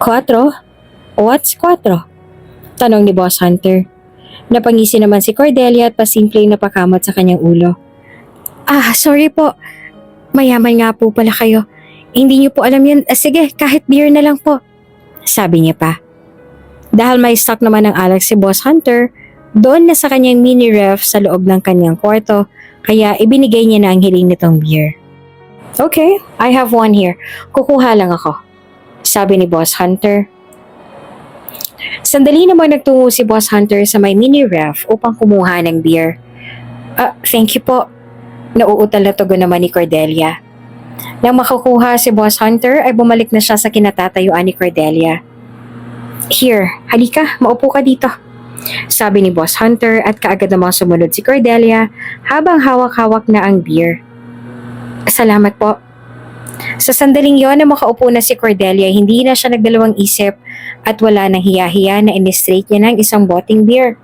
4? What's 4? Tanong ni Boss Hunter. Napangisi naman si Cordelia at pasimpleng napakamot sa kanyang ulo. Sorry po. Mayaman nga po pala kayo. Hindi niyo po alam yun. Sige, kahit beer na lang po. Sabi niya pa. Dahil may stock naman ng alak si Boss Hunter, doon na sa kanyang mini ref sa loob ng kanyang kwarto, kaya ibinigay niya na ang hiling nitong beer. Okay, I have one here. Kukuha lang ako. Sabi ni Boss Hunter. Sandali naman nagtungo si Boss Hunter sa may mini ref upang kumuha ng beer. Thank you po. Nauutal na tugon naman ni Cordelia. Nang makukuha si Boss Hunter ay bumalik na siya sa kinatatayuan ni Cordelia. Here, halika, maupo ka dito. Sabi ni Boss Hunter at kaagad namang sumunod si Cordelia habang hawak-hawak na ang beer. Salamat po. Sa sandaling yon na makaupo na si Cordelia, hindi na siya nagdalawang isip at wala nang hiya-hiya na in-straight niya ng isang boteng beer.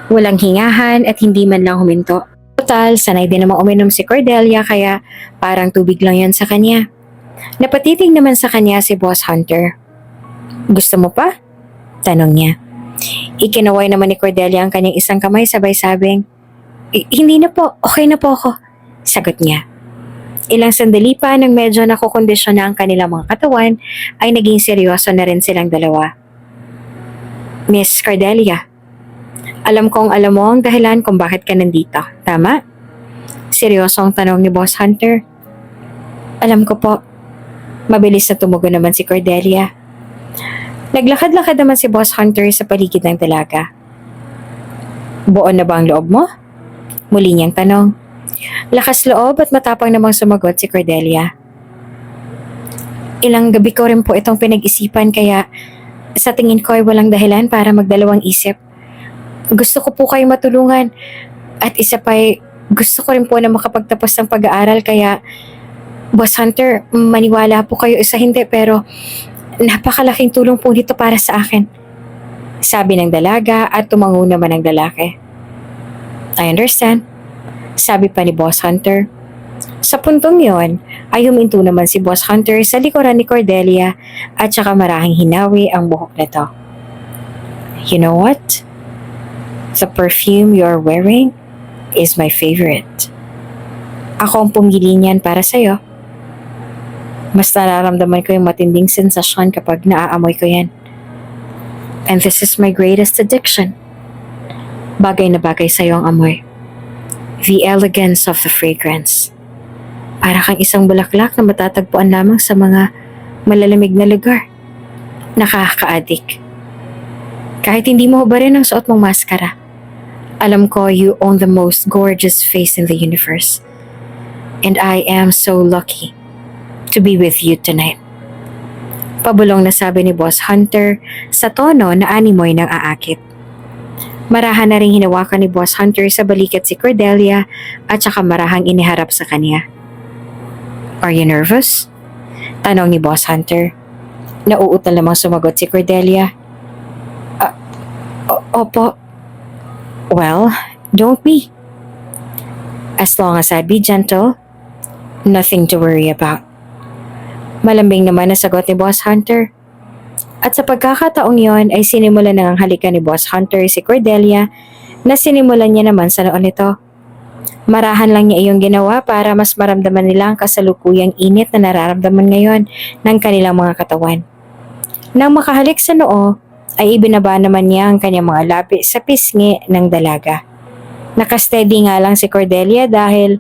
Walang hingahan at hindi man lang huminto. Total, sanay din namang uminom si Cordelia kaya parang tubig lang yan sa kanya. Napatitig naman sa kanya si Boss Hunter. Gusto mo pa? Tanong niya. Ikinaway naman ni Cordelia ang kanyang isang kamay sabay sabing, Hindi na po, okay na po ako. Sagot niya. Ilang sandali pa nang medyo nakukondisyon na ang kanilang mga katawan ay naging seryoso na rin silang dalawa. Miss Cordelia, alam kong alam mo ang dahilan kung bakit ka nandito, tama? Seryosong tanong ni Boss Hunter. Alam ko po. Mabilis na tumugon naman si Cordelia. Naglakad-lakad naman si Boss Hunter sa paligid ng dalaga. Buon na ba ang loob mo? Muli niyang tanong. Lakas loob at matapang namang sumagot si Cordelia. Ilang gabi ko rin po itong pinag-isipan kaya sa tingin ko ay walang dahilan para magdalawang isip. Gusto ko po kayong matulungan at isa pa ay gusto ko rin po na makapagtapos ng pag-aaral kaya Boss Hunter, maniwala po kayo isa hindi pero napakalaking tulong po nito para sa akin. Sabi ng dalaga at tumango naman ang lalaki. I understand. Sabi pa ni Boss Hunter. Sa puntong yon ay huminto naman si Boss Hunter sa likuran ni Cordelia at saka marahing hinawi ang buhok nito. You know what? The perfume you're wearing is my favorite. Ako ang pumili niyan para sa'yo. Mas nararamdaman ko yung matinding sensasyon kapag naaamoy ko yan. And this is my greatest addiction. Bagay na bagay sa'yo ang amoy. The elegance of the fragrance. Para kang isang bulaklak na matatagpuan lamang sa mga malalamig na lugar. Nakaka-addict. Kahit hindi mo hubarin ang suot mong maskara, alam ko you own the most gorgeous face in the universe. And I am so lucky to be with you tonight. Pabulong na sabi ni Boss Hunter sa tono na animoy ng aakit. Marahan na rin hinawakan ni Boss Hunter sa balikat si Cordelia at saka marahang iniharap sa kanya. Are you nervous? Tanong ni Boss Hunter. Nauutal namang sumagot si Cordelia. Opo. Well, don't be. As long as I be gentle, nothing to worry about. Malambing naman ang sagot ni Boss Hunter. At sa pagkakataong yon ay sinimulan ng halikan ni Boss Hunter si Cordelia na sinimulan niya naman sa noon nito. Marahan lang niya iyong ginawa para mas maramdaman nila ang kasalukuyang init na nararamdaman ngayon ng kanilang mga katawan. Nang makahalik sa noo, ay ibinaba naman niya ang kanyang mga labi sa pisngi ng dalaga. Nakasteady nga lang si Cordelia dahil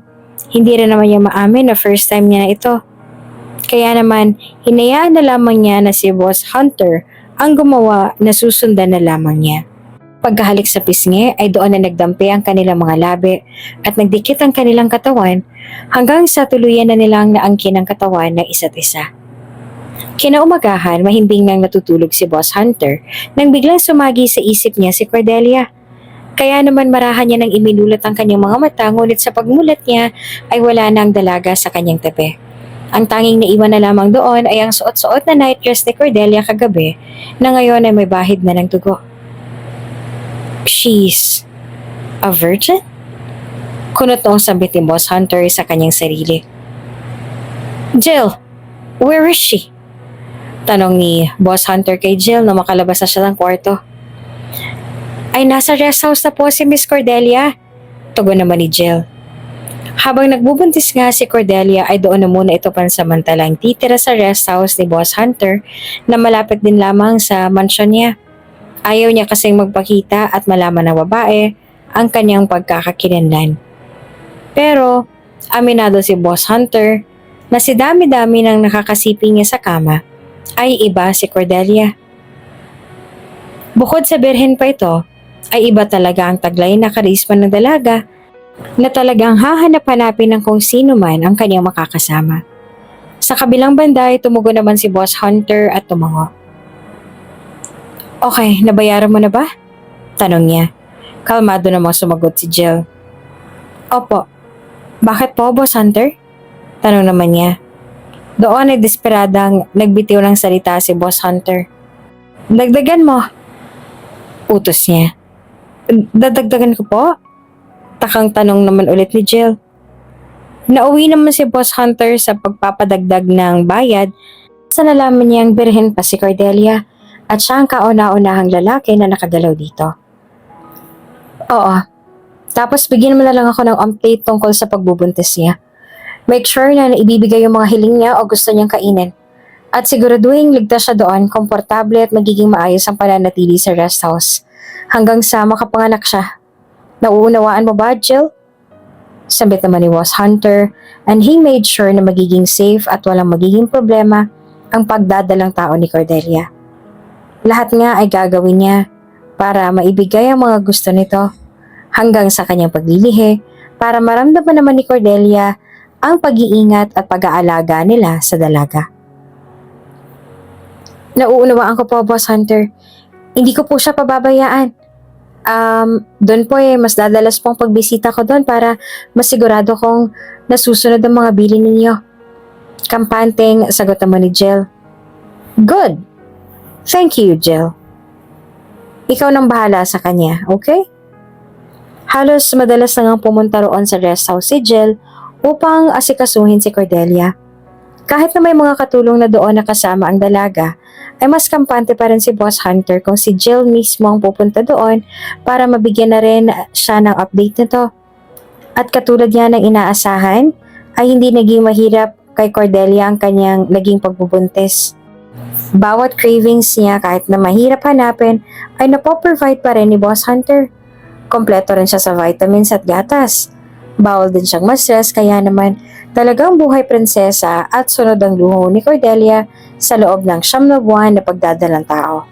hindi rin naman niya maamin na first time niya na ito. Kaya naman, hinayaan na lamang niya na si Boss Hunter ang gumawa na susundan na lamang niya. Pagkahalik sa pisngi ay doon na nagdampi ang kanilang mga labi at nagdikit ang kanilang katawan hanggang sa tuluyan na nilang naangkin ang katawan ng isa't isa. Kinaumagahan, mahimbing nang natutulog si Boss Hunter nang biglang sumagi sa isip niya si Cordelia. Kaya naman marahan niya nang iminulat ang kanyang mga mata ngunit sa pagmulat niya ay wala na ang dalaga sa kanyang tabi. Ang tanging naiwan na lamang doon ay ang suot-suot na nightdress ni Cordelia kagabi na ngayon ay may bahid na ng dugo. She's a virgin? Kunot noong sambit ni Boss Hunter sa kanyang sarili. Jill, where is she? Tanong ni Boss Hunter kay Jill na makalabas na siya ng kwarto. Ay nasa rest house na po si Miss Cordelia. Tugon naman ni Jill. Habang nagbubuntis nga si Cordelia ay doon na muna ito pansamantalang titira sa rest house ni Boss Hunter na malapit din lamang sa mansyon niya. Ayaw niya kasing magpakita at malaman ng babae ang kanyang pagkakakilanlan. Pero aminado si Boss Hunter na si dami-dami ng nakakasiping niya sa kama ay iba si Cordelia. Bukod sa birhen pa ito, ay iba talaga ang taglay na karisma ng dalaga na talagang hahanap-hanapin ng kung sino man ang kanyang makakasama. Sa kabilang banda ay tumugon naman si Boss Hunter at tumango. Okay, nabayaran mo na ba? Tanong niya. Kalmado namang sumagot si Jill. Opo. Bakit po, Boss Hunter? Tanong naman niya. Doon ay desperadang nagbitiw ng salita si Boss Hunter. Dagdagan mo. Utos niya. Dadagdagan ko po? Takang tanong naman ulit ni Jill. Nauwi naman si Boss Hunter sa pagpapadagdag ng bayad sa nalaman niyang birhen pa si Cordelia at siya ang kauna-unahang lalaki na nakagalaw dito. Oo. Tapos bigyan mo na lang ako ng update tungkol sa pagbubuntis niya. Make sure na naibibigay yung mga hiling niya o gusto niyang kainin. At siguraduhin ligtas siya doon, komportable at magiging maayos ang pananatili sa rest house hanggang sa makapanganak siya. Nauunawaan mo ba, Jill? Sambit naman ni Boss Hunter and he made sure na magiging safe at walang magiging problema ang pagdadalang tao ni Cordelia. Lahat nga ay gagawin niya para maibigay ang mga gusto nito hanggang sa kanyang paglilihi para maramdaman naman ni Cordelia ang pag-iingat at pag-aalaga nila sa dalaga. Nauunawaan ko po, Boss Hunter. Hindi ko po siya pababayaan. Doon po mas dadalas pong pagbisita ko doon para masigurado kong nasusunod ang mga bilin ninyo. Kampanteng sagot naman ni Jill. Good. Thank you, Jill. Ikaw nang bahala sa kanya, okay? Halos madalas na ngang pumunta roon sa rest house si Jill upang asikasuhin si Cordelia. Kahit na may mga katulong na doon na kasama ang dalaga, ay mas kampante pa rin si Boss Hunter kung si Jill mismo ang pupunta doon para mabigyan na rin siya ng update nito. At katulad niya ng inaasahan, ay hindi naging mahirap kay Cordelia ang kanyang naging pagbubuntis. Bawat cravings niya kahit na mahirap hanapin ay napoprovide pa rin ni Boss Hunter. Kompleto rin siya sa vitamins at gatas. Bawal din siyang ma-stress kaya naman talagang buhay prinsesa at sunod ang luho ni Cordelia sa loob ng 9 na pagdadalang tao.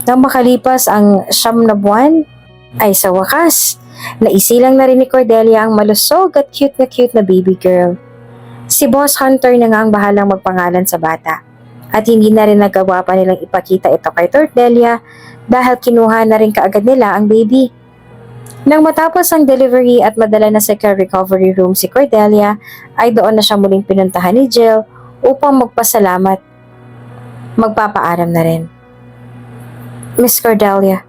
Nang makalipas ang 9 ay sa wakas, naisilang na rin ni Cordelia ang malusog at cute na baby girl. Si Boss Hunter na nga ang bahalang magpangalan sa bata. At hindi na rin nagawa pa nilang ipakita ito kay Cordelia dahil kinuha na rin kaagad nila ang baby. Nang matapos ang delivery at madala na sa care recovery room si Cordelia, ay doon na siya muling pinuntahan ni Jill upang magpasalamat. Magpapaalam na rin. Miss Cordelia,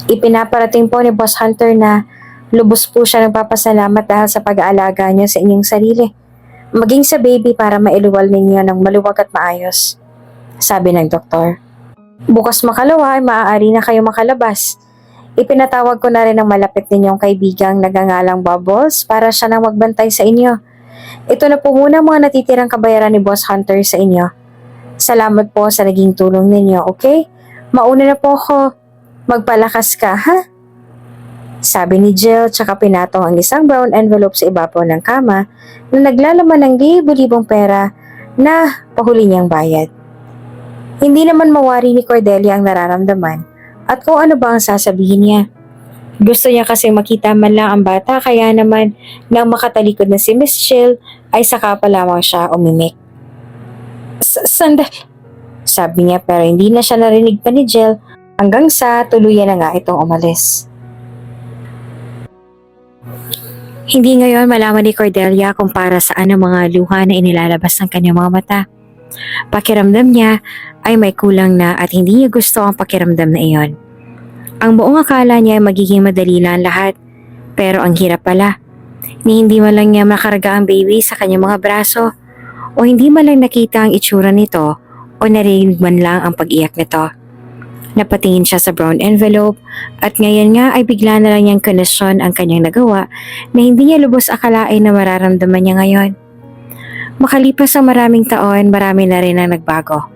ipinaparating po ni Boss Hunter na lubos po siya nagpapasalamat dahil sa pag-aalaga niyo sa inyong sarili. Maging sa baby para mailuwal ninyo ng maluwag at maayos. Sabi ng doktor. Bukas makalawa ay maaari na kayo makalabas. Ipinatawag ko na rin ang malapit ninyong kaibigang nagangalang Bubbles para siya nang magbantay sa inyo. Ito na po muna mga natitirang kabayaran ni Boss Hunter sa inyo. Salamat po sa naging tulong ninyo, okay? Mauna na po ako. Magpalakas ka, ha? Sabi ni Jill, tsaka pinatong ang isang brown envelope sa ibabaw ng kama na naglalaman ng libo-libong pera na pahuli niyang bayad. Hindi naman mawari ni Cordelia ang nararamdaman at kung ano ba ang sasabihin niya. Gusto niya kasi makita man lang ang bata kaya naman nang makatalikod na si Miss Jill ay saka pa lamang siya umimik. Sandali, sabi niya pero hindi na siya narinig pa ni Jill hanggang sa tuluyan na nga itong umalis. Hindi ngayon malaman ni Cordelia kung para saan ang mga luha na inilalabas ng kanyang mga mata. Pakiramdam niya ay may kulang na at hindi niya gusto ang pakiramdam na iyon. Ang buong akala niya ay magiging madali lang lahat, pero ang hirap pala. Ni hindi man lang niya makarga ang baby sa kanyang mga braso o hindi man lang nakita ang itsura nito o narinig man lang ang pag-iyak nito. Napatingin siya sa brown envelope at ngayon nga ay bigla na lang niyang konesyon ang kanyang nagawa na hindi niya lubos akalain na mararamdaman niya ngayon. Makalipas ang maraming taon, marami na rin ang nagbago.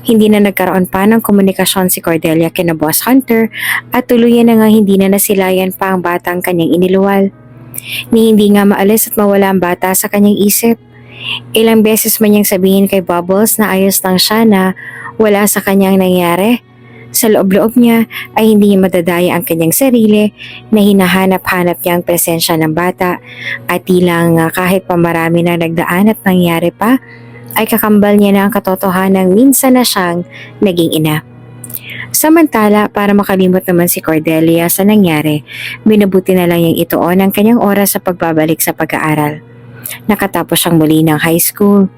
Hindi na nagkaroon pa ng komunikasyon si Cordelia kina Boss Hunter at tuluyan na nga hindi na nasilayan pa ang batang kanyang iniluwal. Ni hindi nga maalis at mawala ang bata sa kanyang isip. Ilang beses man niyang sabihin kay Bubbles na ayos lang siya na wala sa kanyang nangyari. Sa loob-loob niya ay hindi niya madadaya ang kanyang sarili na hinahanap-hanap niya ang presensya ng bata at tilang kahit pa marami na nagdaan at nangyari pa ay kakambal niya na ang katotohanan minsan na siyang naging ina. Samantala, para makalimot naman si Cordelia sa nangyari, minabuti na lang niyang ituon ang kanyang oras sa pagbabalik sa pag-aaral. Nakatapos siyang muli ng high school,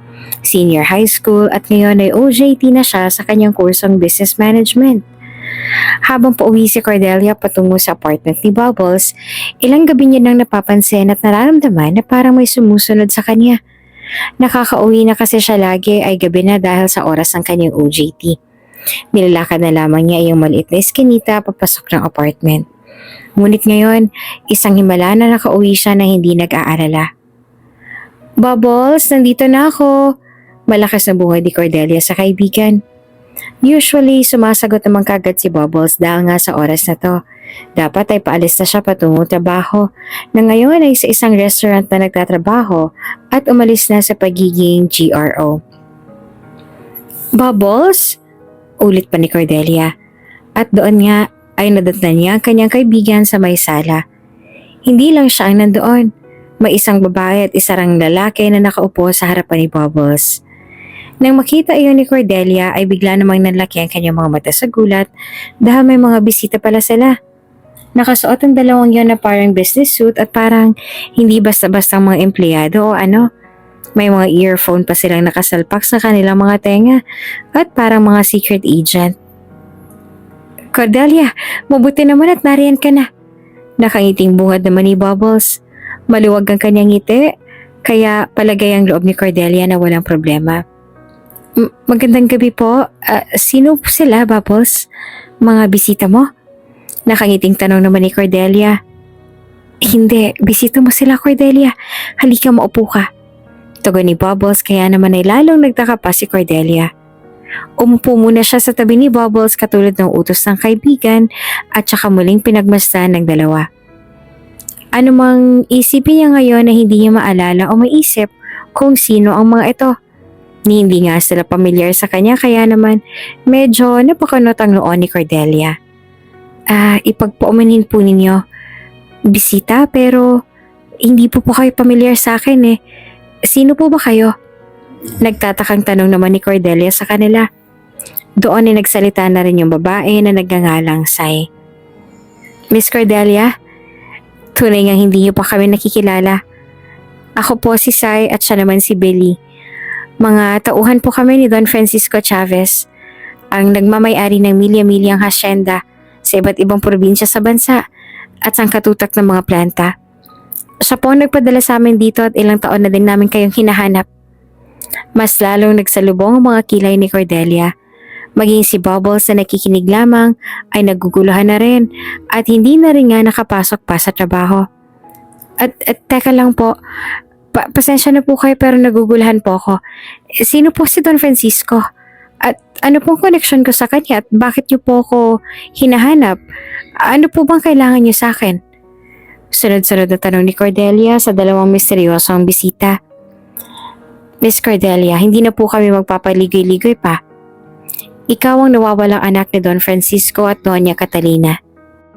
senior high school at ngayon ay OJT na siya sa kanyang kursong business management. Habang pauwi si Cordelia patungo sa apartment ni Bubbles, ilang gabi niya nang napapansin at nararamdaman na parang may sumusunod sa kanya. Nakakauwi na kasi siya lagi ay gabi na dahil sa oras ng kanyang OJT. Nilalakad na lamang niya yung maliit na eskinita papasok ng apartment. Ngunit ngayon, isang himala na nakauwi siya na hindi nag-aalala. Bubbles, nandito na ako. Malakas na buhay ni Cordelia sa kaibigan. Usually, sumasagot naman kagad si Bubbles dahil nga sa oras na to. Dapat ay paalis na siya patungong trabaho na ngayon ay sa isang restaurant na nagtatrabaho at umalis na sa pagiging GRO. Bubbles? Ulit pa ni Cordelia. At doon nga ay nadatnan niya ang kanyang kaibigan sa may sala. Hindi lang siya ang nandoon. May isang babae at isang lalaki na nakaupo sa harapan ni Bubbles. Nang makita iyon ni Cordelia ay bigla namang nanlaki ang kanyang mga mata sa gulat dahil may mga bisita pala sila. Nakasuot ang dalawang yon na parang business suit at parang hindi basta-basta mga empleyado o ano. May mga earphone pa silang nakasalpak sa kanilang mga tenga at parang mga secret agent. Cordelia, mabuti naman at nariyan ka na. Nakangiting bungad naman ni Bubbles. Maluwag ang kanyang ngiti, kaya palagay ang loob ni Cordelia na walang problema. Magandang gabi po. Sino po sila, Bubbles? Mga bisita mo? Nakangiting tanong naman ni Cordelia. Hindi, bisita mo sila, Cordelia. Halika, maupo ka. Tugon ni Bubbles kaya naman ay lalong nagtaka pa si Cordelia. Umupo muna siya sa tabi ni Bubbles katulad ng utos ng kaibigan at saka muling pinagmasdan ng dalawa. Ano mang isipin niya ngayon na hindi niya maalala o maisip kung sino ang mga ito. Ni hindi nga sila pamilyar sa kanya kaya naman medyo napakunot ang noon ni Cordelia. Ipagpaumanhin po ninyo. Bisita pero hindi po kayo pamilyar sa akin eh. Sino po ba kayo? Nagtatakang tanong naman ni Cordelia sa kanila. Doon ay nagsalita na rin yung babae na nagngangalang Sai. Miss Cordelia, tunay nga hindi niyo pa kami nakikilala. Ako po si Sai at siya naman si Billy. Mga tauhan po kami ni Don Francisco Chavez, ang nagmamay-ari ng milya-milyang hasyenda sa iba't ibang probinsya sa bansa at sangkatutak ng mga planta. Siya po ang nagpadala sa amin dito at ilang taon na din namin kayong hinahanap. Mas lalong nagsalubong ang mga kilay ni Cordelia. Maging si Bubbles na nakikinig lamang ay naguguluhan na rin at hindi na rin nga nakapasok pa sa trabaho. At teka lang po, pasensya na po kayo pero naguguluhan po ako. Sino po si Don Francisco? At ano pong connection ko sa kanya at bakit niyo po ako hinahanap? Ano po bang kailangan niyo sa akin? Sunod-sunod na tanong ni Cordelia sa dalawang misteryosong bisita. Miss Cordelia, hindi na po kami magpapaligoy-ligoy pa. Ikaw ang nawawalang anak ni Don Francisco at Doña Catalina.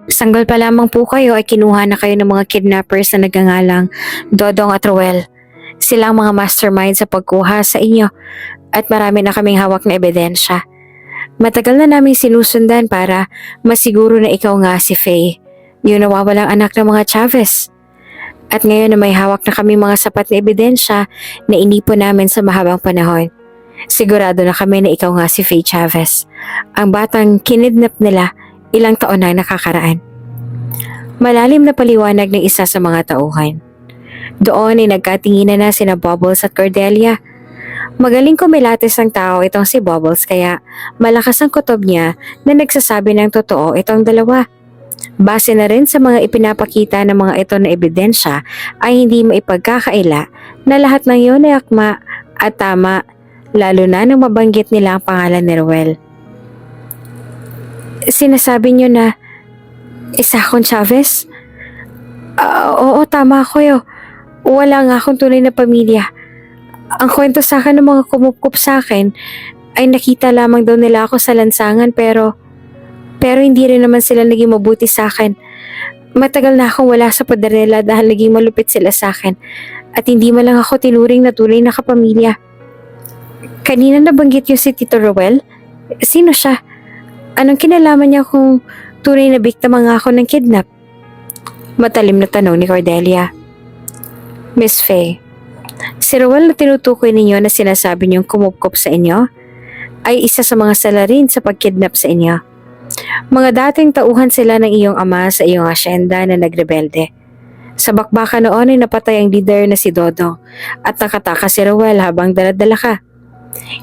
Sanggol pa lamang po kayo ay kinuha na kayo ng mga kidnappers na nagngangalang Dodong at Ruel. Sila ang mga mastermind sa pagkuha sa inyo at marami na kaming hawak na ebidensya. Matagal na naming sinusundan para masiguro na ikaw nga si Faye, yung nawawalang anak ng mga Chavez. At ngayon na may hawak na kami mga sapat na ebidensya na inipon namin sa mahabang panahon. Sigurado na kami na ikaw nga si Faye Chavez, ang batang kinidnap nila ilang taon na nakakaraan. Malalim na paliwanag ng isa sa mga tauhan. Doon ay nagkatinginan na sina Bubbles at Cordelia. Magaling kumilates ang tao itong si Bubbles kaya malakas ang kutob niya na nagsasabi ng totoo itong dalawa. Base na rin sa mga ipinapakita ng mga ito na ebidensya ay hindi maipagkakaila na lahat ng iyon ay akma at tama, lalo na nang mabanggit nila ang pangalan ni Ruel. Sinasabi niyo na isa akong Chavez? Oo, tama ako yo. Wala nga akong tunay na pamilya. Ang kwento sa akin ng mga kumupkup sa akin ay nakita lamang daw nila ako sa lansangan pero hindi rin naman sila naging mabuti sa akin. Matagal na akong wala sa poder nila dahil naging malupit sila sa akin at hindi man lang ako tinuring na tunay na kapamilya. Kanina nabanggit niyo si Tito Ruel? Sino siya? Anong kinalaman niya kung tunay na biktima nga ako ng kidnap? Matalim na tanong ni Cordelia. Miss Faye, si Ruel na tinutukoy ninyo na sinasabi niyong kumupkop sa inyo ay isa sa mga salarin sa pagkidnap sa inyo. Mga dating tauhan sila ng iyong ama sa iyong asyenda na nagrebelde. Sa bakbakan noon ay napatay ang leader na si Dodong at nakataka si Ruel habang daladala ka.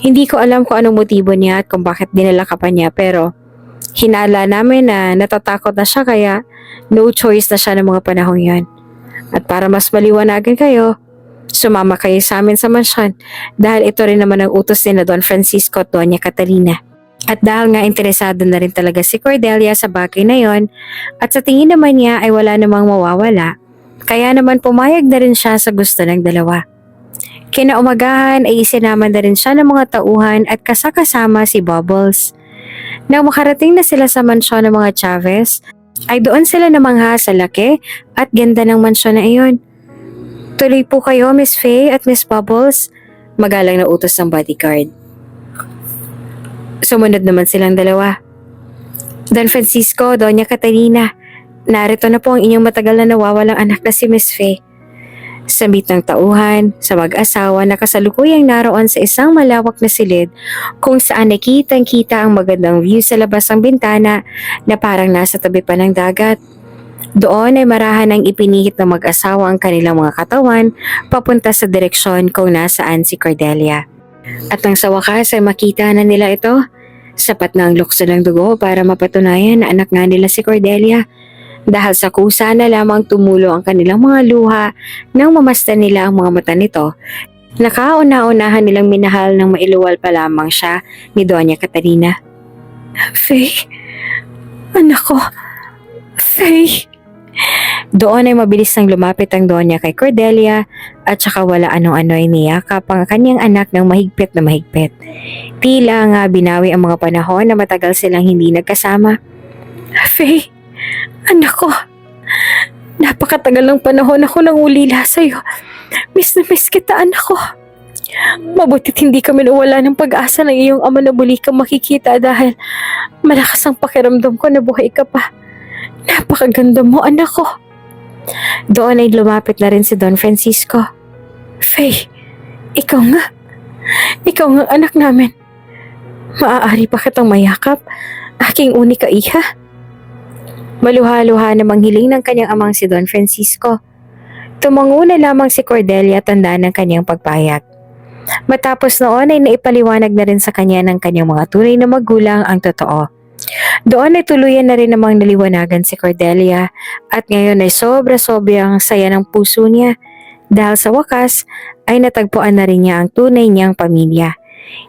Hindi ko alam kung anong motibo niya at kung bakit dinala ka pa niya pero hinala namin na natatakot na siya kaya no choice na siya ng mga panahong yon. At para mas maliwanagan kayo, sumama kayo sa amin sa mansyon dahil ito rin naman ang utos ni na Don Francisco at Doña Catalina. At dahil nga interesado na rin talaga si Cordelia sa bagay na yon at sa tingin naman niya ay wala namang mawawala, kaya naman pumayag na rin siya sa gusto ng dalawa. Kinaumagahan ay isinaman na rin siya ng mga tauhan at kasakasama si Bubbles. Nang makarating na sila sa mansyon ng mga Chavez, ay doon sila namangha sa laki at ganda ng mansyon na iyon. Tuloy po kayo, Miss Faye at Miss Bubbles, magalang na utos ng bodyguard. Sumunod naman silang dalawa. Don Francisco, Doña Catalina, narito na po ang inyong matagal na nawawalang anak na si Miss Faye. Sa meet ng tauhan, sa mag-asawa na kasalukuyang naroon sa isang malawak na silid kung saan nakitang-kita ang magandang view sa labas ng bintana na parang nasa tabi pa ng dagat. Doon ay marahan ang ipinihit ng mag-asawa ang kanilang mga katawan papunta sa direksyon kung nasaan si Cordelia. At nang sa wakas ay makita na nila ito, sapat na ang lukso ng dugo para mapatunayan na anak nga nila si Cordelia. Dahil sa kusa na lamang tumulo ang kanilang mga luha nang mamasdan nila ang mga mata nito. Nakauna-unahan nilang minahal ng mailuwal pa lamang siya ni Doña Catalina. Faye, anak ko, Faye. Doon ay mabilis nang lumapit ang Donya kay Cordelia at saka wala anong-ano ay niyakap ang kanyang anak ng mahigpit na mahigpit. Tila nga binawi ang mga panahon na matagal silang hindi nagkasama. Faye, anak ko, napakatagal ng panahon ako nang ulila sa'yo. Miss na miss kita, anak ko. Mabuti't hindi kami nawala ng pag-asa ng iyong ama na muli kang makikita dahil malakas ang pakiramdam ko na buhay ka pa. Napakaganda mo, anak ko. Doon ay lumapit na rin si Don Francisco. Faye, ikaw nga. Ikaw nga anak namin. Maaari pa kitang mayakap, aking unika iha. Maluha-luha na manghiling ng kanyang amang si Don Francisco. Tumango na lamang si Cordelia tanda ng kanyang pagpayag. Matapos noon ay naipaliwanag na rin sa kanya ng kanyang mga tunay na magulang ang totoo. Doon ay tuluyan na rin namang naliwanagan si Cordelia at ngayon ay sobra-sobrang saya ng puso niya dahil sa wakas ay natagpuan na rin niya ang tunay niyang pamilya.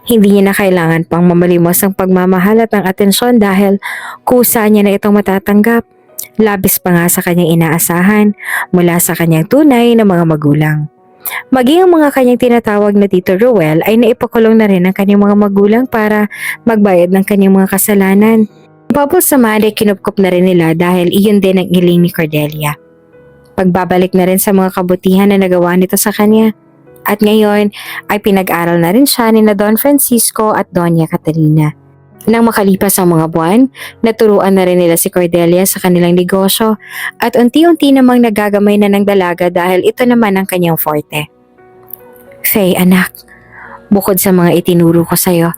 Hindi niya na kailangan pang mamalimos ang pagmamahal at ang atensyon dahil kusa niya na itong matatanggap. Labis pa nga sa kanyang inaasahan mula sa kanyang tunay na mga magulang. Maging ang mga kanyang tinatawag na Tito Ruel ay naipakulong na rin ang kanyang mga magulang para magbayad ng kanyang mga kasalanan. Pabos naman ay kinupkup na rin nila dahil iyon din ang hiling ni Cordelia. Pagbabalik na rin sa mga kabutihan na nagawa nito sa kanya. At ngayon ay pinag-aral na rin siya ni na Don Francisco at Doña Catalina. Nang makalipas ang mga buwan, naturuan na rin nila si Cordelia sa kanilang negosyo at unti-unti namang nagagamay na ng dalaga dahil ito naman ang kanyang forte. Faye, anak, bukod sa mga itinuro ko sa'yo,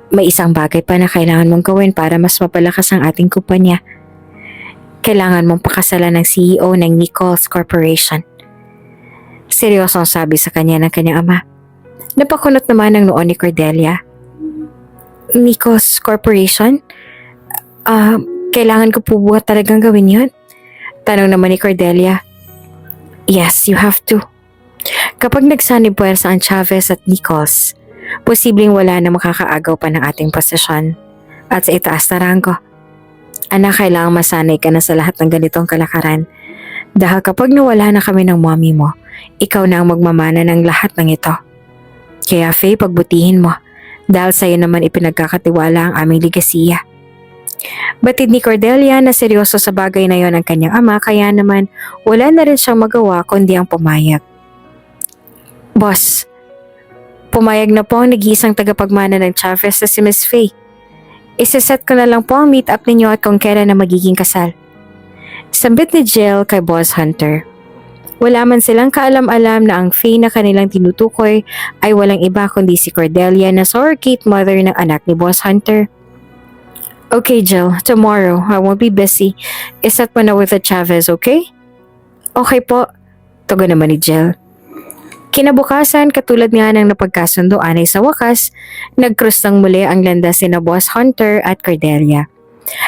may isang bagay pa na kailangan mong gawin para mas mapalakas ang ating kumpanya. Kailangan mong pakasalan ng CEO ng Nichols Corporation. Seryosong sabi sa kanya ng kanyang ama. Napakunot naman ang noon ni Cordelia. Nichols Corporation? Kailangan ko po ba talagang gawin yun? Tanong naman ni Cordelia. Yes, you have to. Kapag nagsanib-puwersa ang Chavez at Nichols, posibleng wala na makakaagaw pa ng ating posisyon at sa itaas na ranggo. Anak, kailangan masanay ka na sa lahat ng ganitong kalakaran dahil kapag nawala na kami ng mommy mo, ikaw na ang magmamana ng lahat ng ito. Kaya Faye, pagbutihin mo dahil sa'yo naman ipinagkakatiwala ang aming ligasiya. Batid ni Cordelia na seryoso sa bagay na yon ang kanyang ama kaya naman wala na rin siyang magawa kundi ang pumayag. Boss, pumayag na po ang nag-iisang tagapagmana ng Chavez na si Miss Faye. Isaset ko na lang po ang meet-up ninyo at kung kailan na magiging kasal. Sambit ni Jill kay Boss Hunter. Wala man silang kaalam-alam na ang Faye na kanilang tinutukoy ay walang iba kundi si Cordelia na surrogate mother ng anak ni Boss Hunter. Okay Jill, tomorrow I won't be busy. Iset mo na with the Chavez, okay? Okay po, tugon naman ni Jill. Kinabukasan, katulad nga ng napagkasundoan ay sa wakas, nag-cross ng muli ang landas ni na Boss Hunter at Cordelia.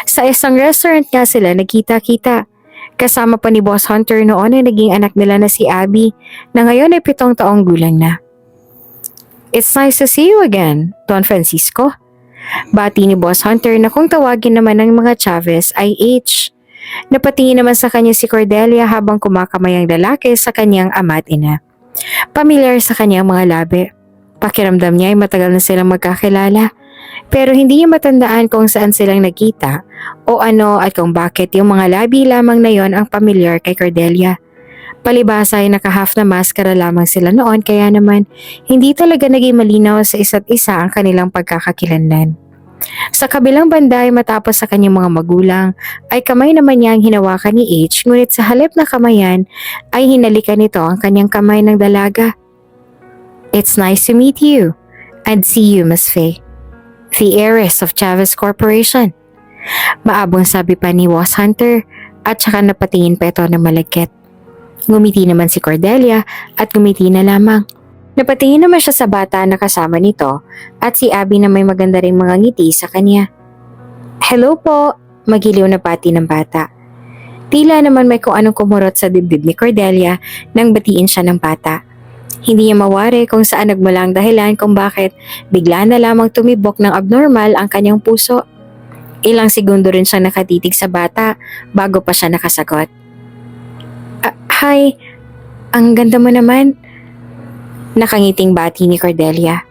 Sa isang restaurant nga sila nagkita-kita. Kasama pa ni Boss Hunter noon ay naging anak nila na si Abby na ngayon ay 7 taong gulang na. It's nice to see you again, Don Francisco. Bati ni Boss Hunter na kung tawagin naman ng mga Chavez ay H. Napatingin naman sa kanya si Cordelia habang kumakamay ang lalaki sa kanyang ama at ina. Pamilyar sa kanyang mga labi. Pakiramdam niya ay matagal na silang magkakilala. Pero hindi niya matandaan kung saan silang nagkita o ano at kung bakit yung mga labi lamang na yon ang pamilyar kay Cordelia. Palibhasa ay naka-half na maskara lamang sila noon kaya naman hindi talaga naging malinaw sa isa't isa ang kanilang pagkakakilanlan. Sa kabilang banda ay matapos sa kanyang mga magulang ay kamay naman niya ang hinawakan ni H ngunit sa halip na kamayan ay hinalikan nito ang kanyang kamay ng dalaga. It's nice to meet you and see you, Miss Faye. The heiress of Chavez Corporation. Maabong sabi pa ni Boss Hunter at saka napatingin pa ito na malagkit. Ngumiti naman si Cordelia at ngumiti na lamang. Napatingin naman siya sa bata na kasama nito at si Abby na may maganda ring mga ngiti sa kanya. Hello po, magiliw na pati ng bata. Tila naman may kung anong kumurot sa dibdib ni Cordelia nang batiin siya ng bata. Hindi niya mawari kung saan nagmula ang dahilan kung bakit bigla na lamang tumibok ng abnormal ang kanyang puso. Ilang segundo rin siyang nakatitig sa bata bago pa siya nakasagot. Hi, ang ganda mo naman. Nakangiting bati ni Cordelia.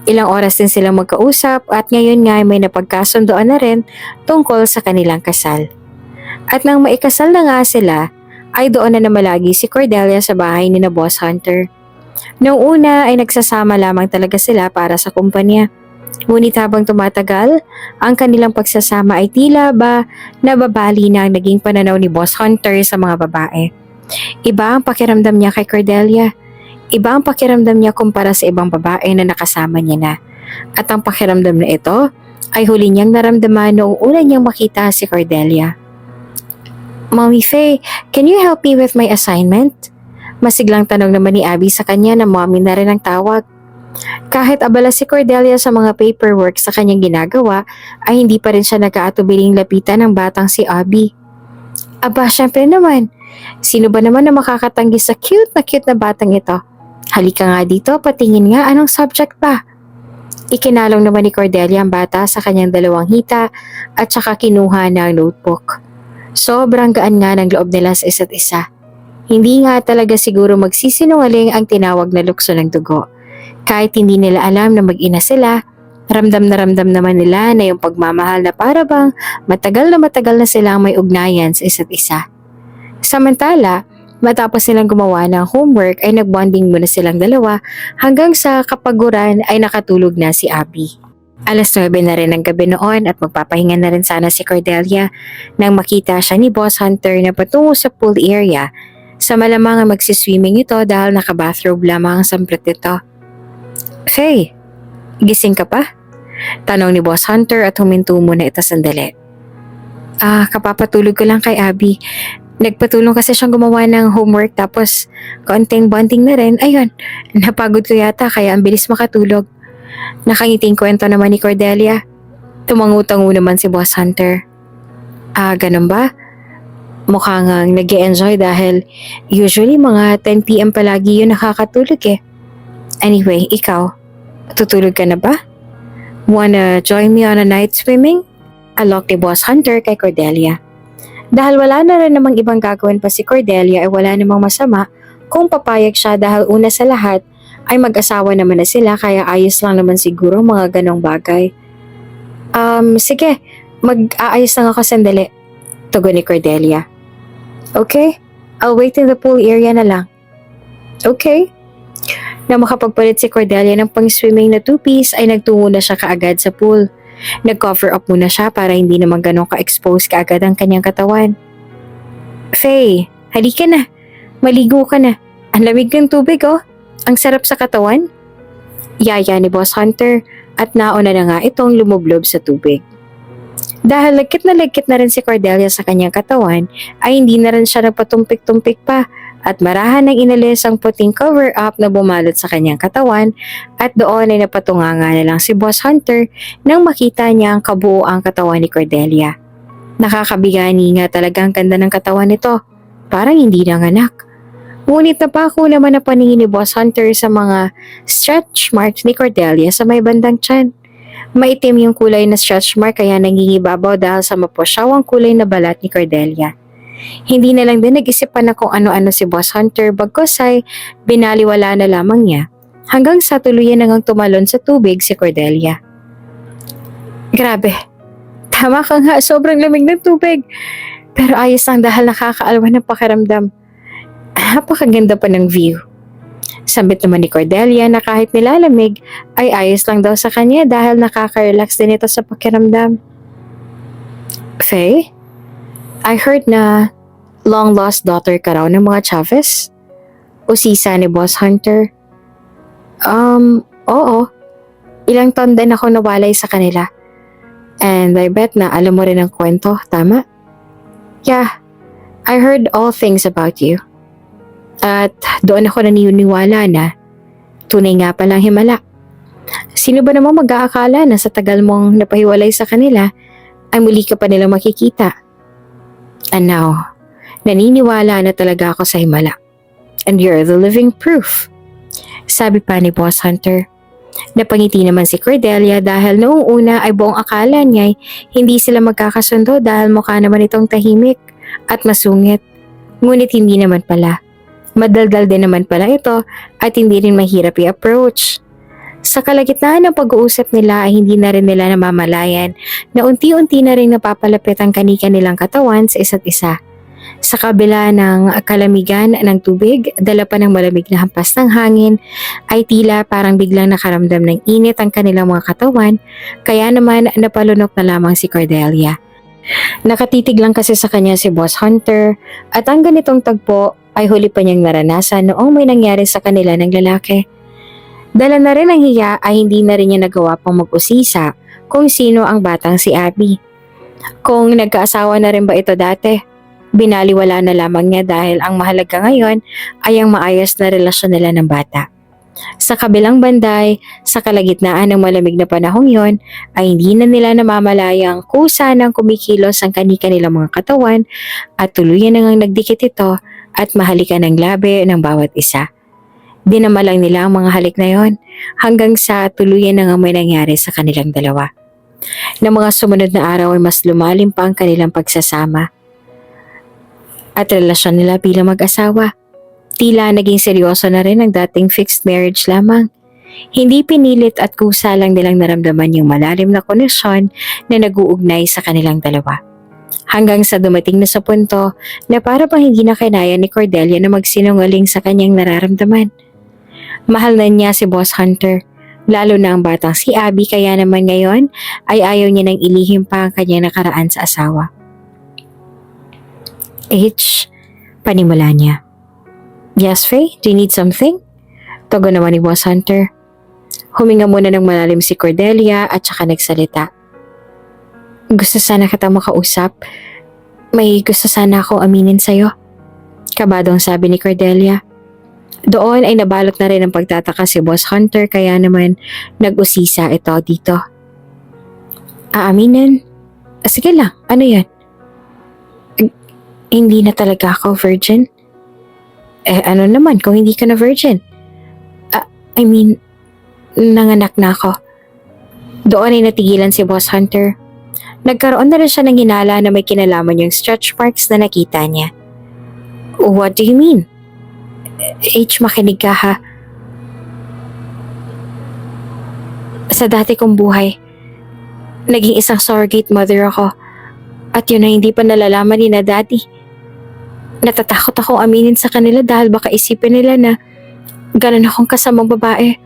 Ilang oras din silang magkausap at ngayon nga may napagkasundoan na rin tungkol sa kanilang kasal. At nang maikasal na nga sila, ay doon na namalagi si Cordelia sa bahay ni na Boss Hunter. Noong una ay nagsasama lamang talaga sila para sa kumpanya. Ngunit habang tumatagal, ang kanilang pagsasama ay tila ba nababali na ang naging pananaw ni Boss Hunter sa mga babae. Iba ang pakiramdam niya kay Cordelia. Iba ang pakiramdam niya kumpara sa ibang babae na nakasama niya na. At ang pakiramdam na ito ay huli niyang naramdaman noong una niyang makita si Cordelia. Mommy Faye, can you help me with my assignment? Masiglang tanong naman ni Abby sa kanya na mommy na rin ang tawag. Kahit abala si Cordelia sa mga paperwork sa kanyang ginagawa, ay hindi pa rin siya nag-aatubiling lapitan ng batang si Abby. Aba, syempre naman. Sino ba naman na makakatanggi sa cute na batang ito? Halika nga dito, patingin nga anong subject pa. Ikinalong naman ni Cordelia ang bata sa kanyang dalawang hita at saka kinuha ng notebook. Sobrang gaan nga ng loob nila sa isa't isa. Hindi nga talaga siguro magsisinungaling ang tinawag na lukso ng dugo. Kahit hindi nila alam na mag-ina sila, ramdam naman nila na yung pagmamahal na para bang matagal na silang may ugnayan sa isa't isa. Samantala, matapos silang gumawa ng homework ay nagbonding muna silang dalawa hanggang sa kapaguran ay nakatulog na si Abby. 9:00 na rin ng gabi noon at magpapahinga na rin sana si Cordelia nang makita siya ni Boss Hunter na patungo sa pool area. Sa malamang magsiswimming ito dahil naka-bathrobe lamang ang samplet nito. Faye, gising ka pa? Tanong ni Boss Hunter at huminto muna ito sandali. Kapapatulog ko lang kay Abby. Nagpatulong kasi siyang gumawa ng homework tapos kaunting bonding na rin. Ayun, napagod ko yata kaya ang bilis makatulog. Nakangiting kwento naman ni Cordelia. Tumangutango naman si Boss Hunter. Ganun ba? Mukhang nag-e-enjoy dahil usually mga 10 PM palagi yun nakakatulog eh. Anyway, ikaw, tutulog ka na ba? Wanna join me on a night swimming? Alok ni Boss Hunter kay Cordelia. Dahil wala na rin namang ibang gagawin pa si Cordelia ay wala namang masama kung papayag siya dahil una sa lahat ay mag-asawa naman na sila kaya ayos lang naman siguro mga ganong bagay. Sige, mag-aayos lang ako sandali. Tugon ni Cordelia. Okay, I'll wait in the pool area na lang. Okay. Na makapagpalit si Cordelia ng pang-swimming na two-piece ay nagtungo na siya kaagad sa pool. Nag-cover up muna siya para hindi naman ganun ka-expose kaagad ang kanyang katawan. Faye, halika na. Maligo ka na. Ang lamig ng tubig oh. Ang sarap sa katawan. Yaya ni Boss Hunter at nauna na nga itong lumublob sa tubig. Dahil lagkit na rin si Cordelia sa kanyang katawan ay hindi na rin siya nagpatumpik-tumpik pa at marahan ng inalis ang puting cover-up na bumalot sa kanyang katawan at doon ay napatunganga na lang si Boss Hunter nang makita niya ang kabuoang katawan ni Cordelia. Nakakabigani nga talagang ganda ng katawan nito, parang hindi nanganak. Ngunit napako naman ang paningin ni Boss Hunter sa mga stretch marks ni Cordelia sa may bandang tiyan. Maitim yung kulay na stretch mark kaya nangingibabaw dahil sa mapusyawang kulay na balat ni Cordelia. Hindi na lang din nag-isipan na kung ano-ano si Boss Hunter bagkos ay binaliwala na lamang niya hanggang sa tuluyan nang tumalon sa tubig si Cordelia. Grabe, tama ka nga, sobrang lamig ng tubig. Pero ayos lang dahil nakakaalwa ng pakiramdam. Napakaganda pa ng view. Sambit naman ni Cordelia na kahit nilalamig ay ayos lang daw sa kanya dahil nakaka-relax din ito sa pakiramdam. Faye, I heard na long-lost daughter ka raw ng mga Chavez? Usisa ni Boss Hunter. Oo. Ilang taon din ako nawalay sa kanila. And I bet na alam mo rin ang kwento, tama? Yeah, I heard all things about you. At doon ako naniniwala na tunay nga palang himala. Sino ba namang mag-aakala na sa tagal mong napahiwalay sa kanila ay muli ka pa nila makikita? And now, naniniwala na talaga ako sa himala. And you're the living proof. Sabi pa ni Boss Hunter. Napangiti naman si Cordelia dahil noong una ay buong akala niya hindi sila magkakasundo dahil mukha naman itong tahimik at masungit. Ngunit hindi naman pala. Madaldal din naman pala ito at hindi rin mahirap i-approach. Sa kalagitnaan ng pag-uusap nila ay hindi na rin nila namamalayan na unti-unti na rin napapalapit ang kanika nilang katawan sa isa't isa. Sa kabila ng kalamigan ng tubig, dala pa ng malamig na hampas ng hangin, ay tila parang biglang nakaramdam ng init ang kanilang mga katawan, kaya naman napalunok na lamang si Cordelia. Nakatitig lang kasi sa kanya si Boss Hunter at ang ganitong tagpo ay huli pa niyang naranasan noong may nangyari sa kanila ng lalaki. Dala na rin ang hiya ay hindi na rin niya nagawa pang mag-usisa kung sino ang batang si Abby. Kung nagkaasawa na rin ba ito dati, binaliwala na lamang niya dahil ang mahalaga ngayon ay ang maayos na relasyon nila ng bata. Sa kabilang banday, sa kalagitnaan ng malamig na panahong yon, ay hindi na nila namamalayang kusa ng kumikilos ang kanika nilang mga katawan at tuluyan na ngang nagdikit ito at mahalikan ng labi ng bawat isa. Dinama lang nila ang mga halik na yon hanggang sa tuluyan na nga may nangyari sa kanilang dalawa. Na mga sumunod na araw ay mas lumalim pa ang kanilang pagsasama at relasyon nila bilang mag-asawa. Tila naging seryoso na rin ang dating fixed marriage lamang. Hindi pinilit at kusa lang nilang naramdaman yung malalim na koneksyon na nag-uugnay sa kanilang dalawa. Hanggang sa dumating na sa punto na para bang hindi na kinaya ni Cordelia na magsinungaling sa kanyang nararamdaman. Mahal na niya si Boss Hunter, lalo na ang batang si Abby, kaya naman ngayon ay ayaw niya nang ilihim pa ang kanyang nakaraan sa asawa. H, panimula niya. Yes, Faye, do you need something? Tugon naman ni Boss Hunter. Huminga muna ng malalim si Cordelia at saka nagsalita. Gusto sana kita makausap. May gusto sana akong aminin sa'yo. Kabadong sabi ni Cordelia. Doon ay nabalot na rin ang pagtataka si Boss Hunter kaya naman nag-usisa ito dito. Aaminin? Sige lang, ano yan? Hindi na talaga ako virgin? Ano naman kung hindi ka na virgin? Nanganak na ako. Doon ay natigilan si Boss Hunter. Nagkaroon na rin siya ng hinala na may kinalaman yung stretch marks na nakita niya. What do you mean? H, makinig ka ha. Sa dati kong buhay, naging isang surrogate mother ako. At yun na hindi pa nalalaman ni na daddy. Natatakot akong aminin sa kanila dahil baka isipin nila na ganun akong kasamang babae.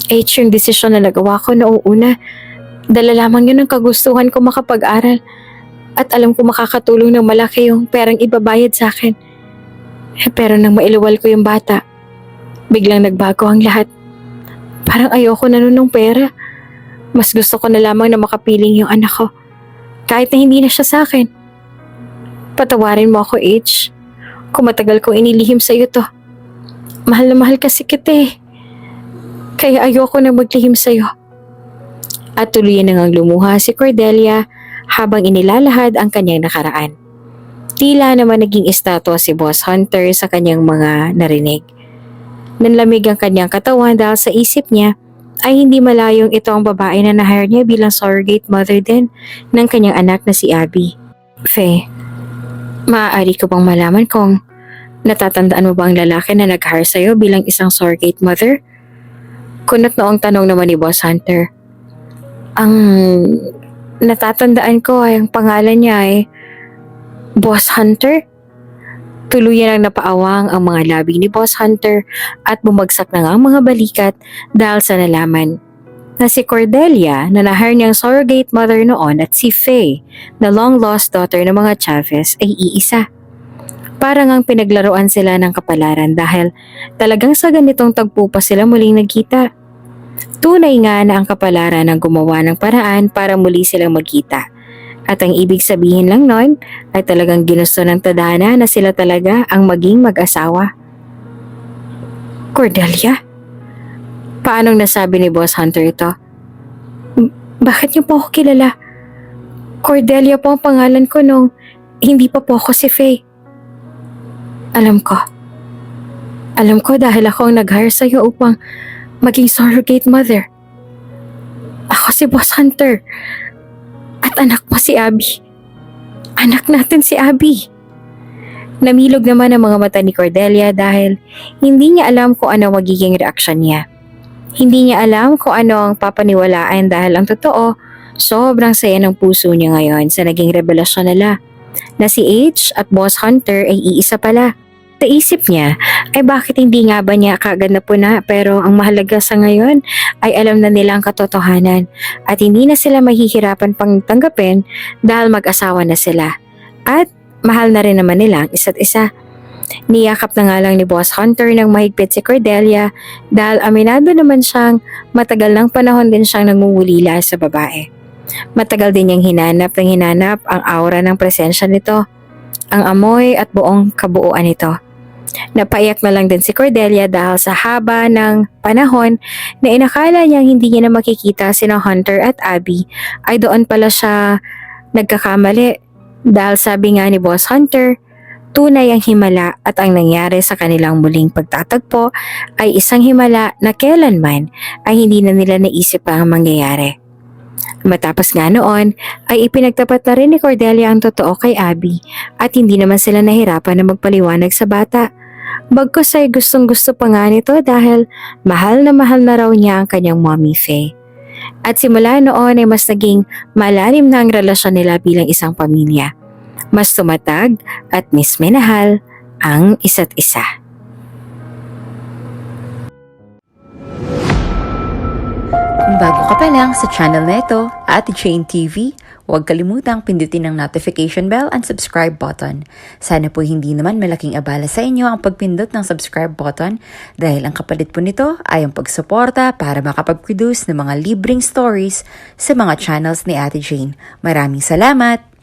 H, yung desisyon na nagawa ko noong una, dala lamang yun ang kagustuhan ko makapag-aral. At alam ko makakatulong ng malaki yung perang ibabayad sa akin. Pero nang mailuwal ko yung bata, biglang nagbago ang lahat. Parang ayoko na nun ng pera. Mas gusto ko na lamang na makapiling yung anak ko. Kahit na hindi na siya sa akin. Patawarin mo ako, H. Kung matagal kong inilihim sa'yo to. Mahal na mahal kasi kita eh. Kaya ayoko na maglihim sa'yo. At tuluyan na ngang lumuha si Cordelia habang inilalahad ang kanyang nakaraan. Tila naman naging estatwa si Boss Hunter sa kanyang mga narinig. Nanlamig ang kanyang katawan dahil sa isip niya ay hindi malayong ito ang babae na na-hire niya bilang surrogate mother din ng kanyang anak na si Abby. Faye, maaari ko bang malaman kung natatandaan mo ba ang lalaki na nag-hire sa'yo bilang isang surrogate mother? Kunot noong tanong naman ni Boss Hunter. Ang natatandaan ko ay ang pangalan niya ay Boss Hunter? Tuluyan ang napaawang ang mga labi ni Boss Hunter at bumagsak na nga ang mga balikat dahil sa nalaman na si Cordelia na na-hire niyang surrogate mother noon at si Faye na long-lost daughter ng mga Chavez ay iisa. Parang ang pinaglaruan sila ng kapalaran dahil talagang sa ganitong tagpo pa sila muling nagkita. Tunay nga na ang kapalaran ang gumawa ng paraan para muli silang magkita. At ang ibig sabihin lang nun ay talagang ginusto ng tadhana na sila talaga ang maging mag-asawa. Cordelia? Paanong nasabi ni Boss Hunter ito? Bakit niyo po ako kilala? Cordelia po ang pangalan ko nung hindi pa po ako si Faye. Alam ko. Alam ko dahil ako ang nag-hire sa'yo upang maging surrogate mother. Ako si Boss Hunter. At anak mo si Abby. Anak natin si Abby. Namilog naman ang mga mata ni Cordelia dahil hindi niya alam kung ano magiging reaksyon niya. Hindi niya alam kung ano ang papaniwalaan dahil ang totoo, sobrang saya ng puso niya ngayon sa naging revelasyon nila na si H at Boss Hunter ay iisa pala. Sa isip niya ay bakit hindi nga ba niya kaagad na puna, pero ang mahalaga sa ngayon ay alam na nila ang katotohanan at hindi na sila mahihirapan pang tanggapin dahil mag-asawa na sila at mahal na rin naman nila ang isa't isa. Niyakap na nga lang ni Boss Hunter ng mahigpit si Cordelia dahil aminado naman siyang matagal ng panahon din siyang nangungulila sa babae. Matagal din niyang hinanap ang aura ng presensya nito, ang amoy at buong kabuuan nito. Napaiyak na lang din si Cordelia dahil sa haba ng panahon na inakala niyang hindi niya na makikita sina Hunter at Abby ay doon pala siya nagkakamali dahil sabi nga ni Boss Hunter, tunay ang himala at ang nangyari sa kanilang muling pagtatagpo ay isang himala na kailanman ay hindi na nila naisip pa ang mangyayari. Matapos nga noon ay ipinagtapat na rin ni Cordelia ang totoo kay Abby at hindi naman sila nahirapan na magpaliwanag sa bata. Bagkus ay gustong gusto pa nga nito dahil mahal na raw niya ang kanyang mommy Faye. At simula noon ay mas naging malalim na ang relasyon nila bilang isang pamilya. Mas tumatag at mas minahal ang isa't isa. Kung bago ka pa lang sa channel na ito, Ate Jane TV, huwag kalimutang pindutin ang notification bell and subscribe button. Sana po hindi naman malaking abala sa inyo ang pagpindot ng subscribe button dahil ang kapalit po nito ay ang pagsuporta para makapag-produce ng mga libreng stories sa mga channels ni Ate Jane. Maraming salamat!